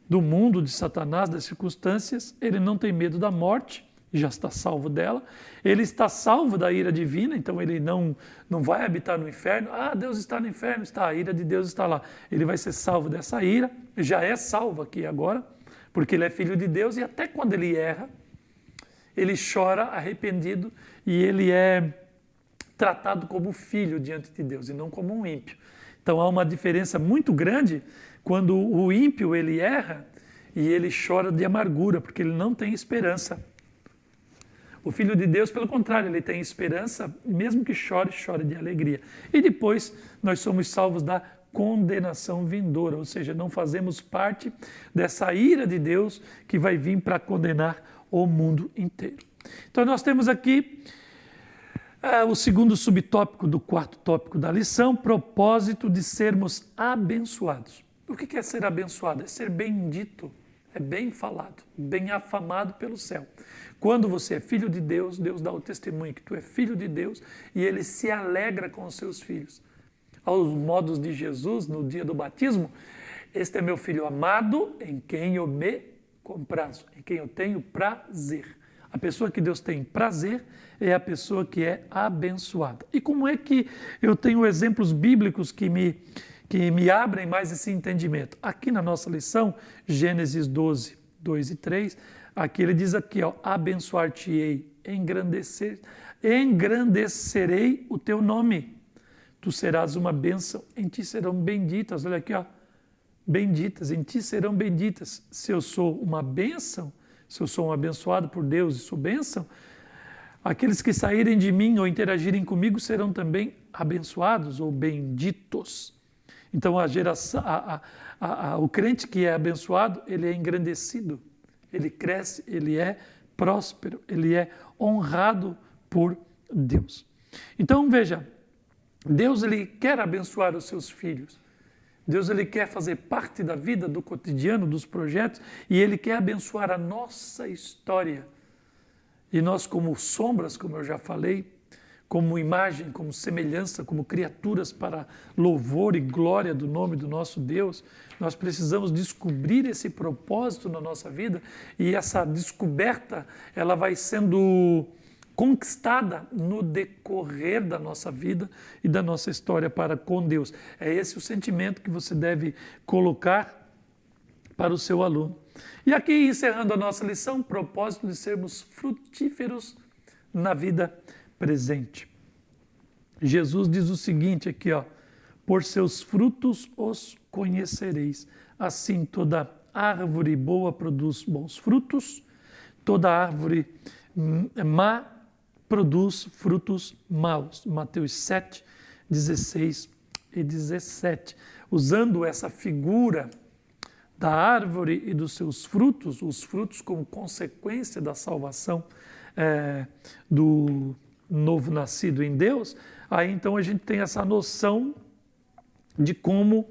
do mundo, de Satanás, das circunstâncias, ele não tem medo da morte, já está salvo dela, ele está salvo da ira divina, então ele não vai habitar no inferno. Ah, Deus está no inferno, está, a ira de Deus está lá. Ele vai ser salvo dessa ira, já é salvo aqui agora, porque ele é filho de Deus e até quando ele erra, ele chora arrependido e ele é tratado como filho diante de Deus e não como um ímpio. Então há uma diferença muito grande quando o ímpio ele erra e ele chora de amargura, porque ele não tem esperança. O filho de Deus, pelo contrário, ele tem esperança, mesmo que chore, chore de alegria. E depois nós somos salvos da condenação vindoura, ou seja, não fazemos parte dessa ira de Deus que vai vir para condenar o mundo inteiro. Então nós temos aqui o segundo subtópico do quarto tópico da lição, propósito de sermos abençoados. O que é ser abençoado? É ser bendito, é bem falado, bem afamado pelo céu. Quando você é filho de Deus, Deus dá o testemunho que tu é filho de Deus e ele se alegra com os seus filhos. Aos modos de Jesus, no dia do batismo, este é meu filho amado, em quem eu me comprazo, em quem eu tenho prazer. A pessoa que Deus tem prazer é a pessoa que é abençoada. E como é que eu tenho exemplos bíblicos que me abrem mais esse entendimento? Aqui na nossa lição, Gênesis 12, 2 e 3, aqui ele diz aqui, ó, abençoar-te-ei, engrandecerei o teu nome. Tu serás uma bênção, em ti serão benditas. Olha aqui, ó, benditas, em ti serão benditas. Se eu sou uma bênção, se eu sou um abençoado por Deus e sou bênção, aqueles que saírem de mim ou interagirem comigo serão também abençoados ou benditos. Então o crente que é abençoado, ele é engrandecido, ele cresce, ele é próspero, ele é honrado por Deus. Então veja, Deus ele quer abençoar os seus filhos. Deus ele quer fazer parte da vida, do cotidiano, dos projetos, e ele quer abençoar a nossa história. E nós, como sombras, como eu já falei, como imagem, como semelhança, como criaturas para louvor e glória do nome do nosso Deus, nós precisamos descobrir esse propósito na nossa vida, e essa descoberta ela vai sendo conquistada no decorrer da nossa vida e da nossa história para com Deus. É esse o sentimento que você deve colocar para o seu aluno. E aqui, encerrando a nossa lição, propósito de sermos frutíferos na vida presente. Jesus diz o seguinte aqui, ó, por seus frutos os conhecereis. Assim, toda árvore boa produz bons frutos, toda árvore má produz frutos maus. Mateus 7, 16 e 17. Usando essa figura da árvore e dos seus frutos, os frutos como consequência da salvação do novo nascido em Deus, aí então a gente tem essa noção de como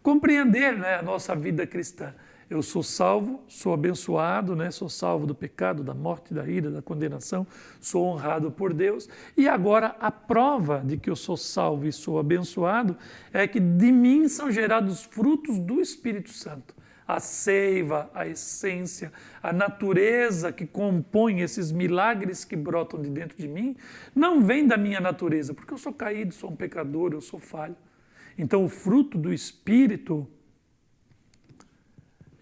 compreender, né, a nossa vida cristã. Eu sou salvo, sou abençoado, né? Sou salvo do pecado, da morte, da ira, da condenação, sou honrado por Deus. E agora a prova de que eu sou salvo e sou abençoado é que de mim são gerados frutos do Espírito Santo. a seiva, a essência, a natureza que compõe esses milagres que brotam de dentro de mim, não vem da minha natureza, porque eu sou caído, sou um pecador, eu sou falho. Então o fruto do Espírito,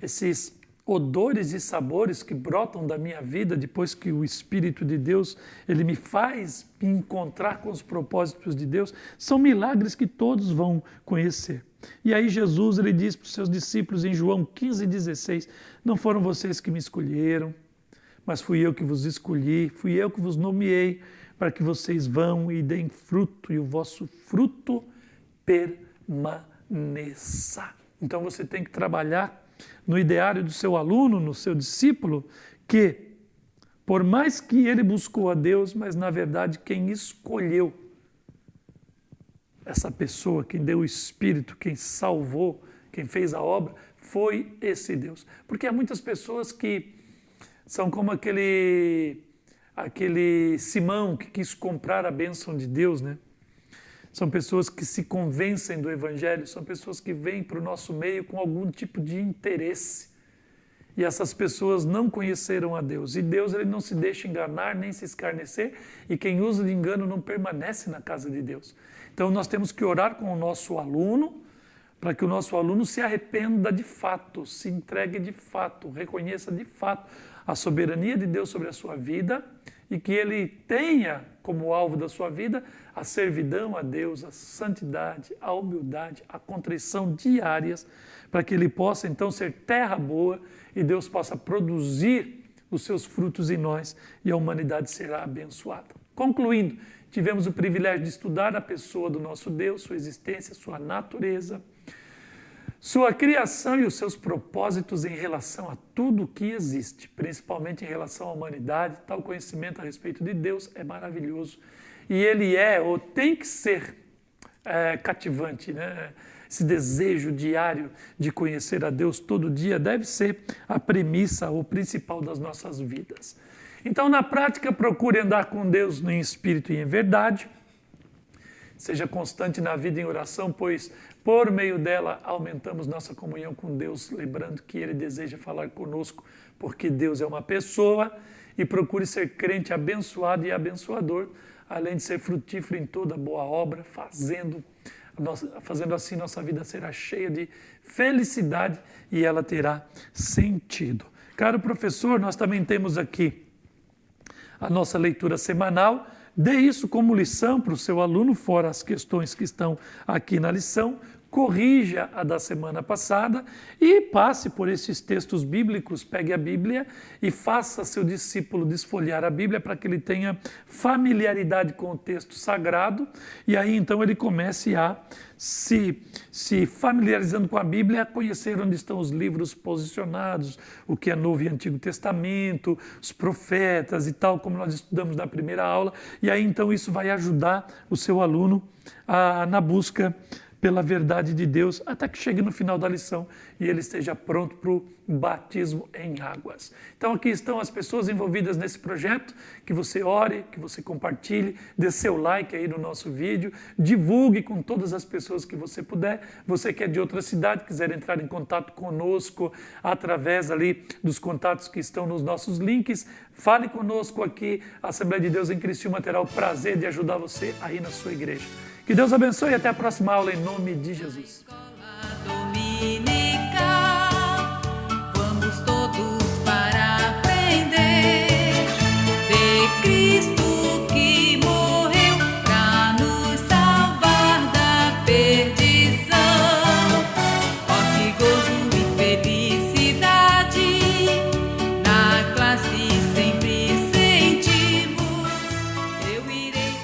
esses odores e sabores que brotam da minha vida depois que o Espírito de Deus, ele me faz me encontrar com os propósitos de Deus, são milagres que todos vão conhecer. E aí Jesus, ele diz para os seus discípulos em João 15,16, não foram vocês que me escolheram, mas fui eu que vos escolhi, fui eu que vos nomeei para que vocês vão e deem fruto e o vosso fruto permaneça. Então você tem que trabalhar no ideário do seu aluno, no seu discípulo, que por mais que ele buscou a Deus, mas na verdade quem escolheu essa pessoa, quem deu o Espírito, quem salvou, quem fez a obra, foi esse Deus. Porque há muitas pessoas que são como aquele Simão que quis comprar a bênção de Deus, né? São pessoas que se convencem do Evangelho, são pessoas que vêm para o nosso meio com algum tipo de interesse. E essas pessoas não conheceram a Deus. E Deus, ele não se deixa enganar nem se escarnecer, e quem usa de engano não permanece na casa de Deus. Então nós temos que orar com o nosso aluno, para que o nosso aluno se arrependa de fato, se entregue de fato, reconheça de fato a soberania de Deus sobre a sua vida, e que ele tenha como alvo da sua vida a servidão a Deus, a santidade, a humildade, a contrição diárias, para que ele possa então ser terra boa e Deus possa produzir os seus frutos em nós e a humanidade será abençoada. Concluindo, tivemos o privilégio de estudar a pessoa do nosso Deus, sua existência, sua natureza, sua criação e os seus propósitos em relação a tudo o que existe, principalmente em relação à humanidade. Tal conhecimento a respeito de Deus é maravilhoso e ele é ou tem que ser cativante, né? Esse desejo diário de conhecer a Deus todo dia deve ser a premissa ou principal das nossas vidas. Então, na prática, procure andar com Deus em espírito e em verdade. Seja constante na vida em oração, pois por meio dela aumentamos nossa comunhão com Deus, lembrando que Ele deseja falar conosco, porque Deus é uma pessoa, e procure ser crente abençoado e abençoador, além de ser frutífero em toda boa obra, fazendo assim nossa vida será cheia de felicidade e ela terá sentido. Caro professor, nós também temos aqui a nossa leitura semanal. Dê isso como lição para o seu aluno, fora as questões que estão aqui na lição, corrija a da semana passada e passe por esses textos bíblicos, pegue a Bíblia e faça seu discípulo desfolhar a Bíblia para que ele tenha familiaridade com o texto sagrado e aí então ele comece a se familiarizando com a Bíblia, a conhecer onde estão os livros posicionados, o que é Novo e Antigo Testamento, os profetas e tal, como nós estudamos na primeira aula, e aí então isso vai ajudar o seu aluno na busca pela verdade de Deus, até que chegue no final da lição e ele esteja pronto para o batismo em águas. Então aqui estão as pessoas envolvidas nesse projeto, que você ore, que você compartilhe, dê seu like aí no nosso vídeo, divulgue com todas as pessoas que você puder. Você que é de outra cidade, quiser entrar em contato conosco através ali dos contatos que estão nos nossos links, fale conosco aqui, a Assembleia de Deus em Criciúma terá o prazer de ajudar você aí na sua igreja. Que Deus abençoe e até a próxima aula em nome de Jesus.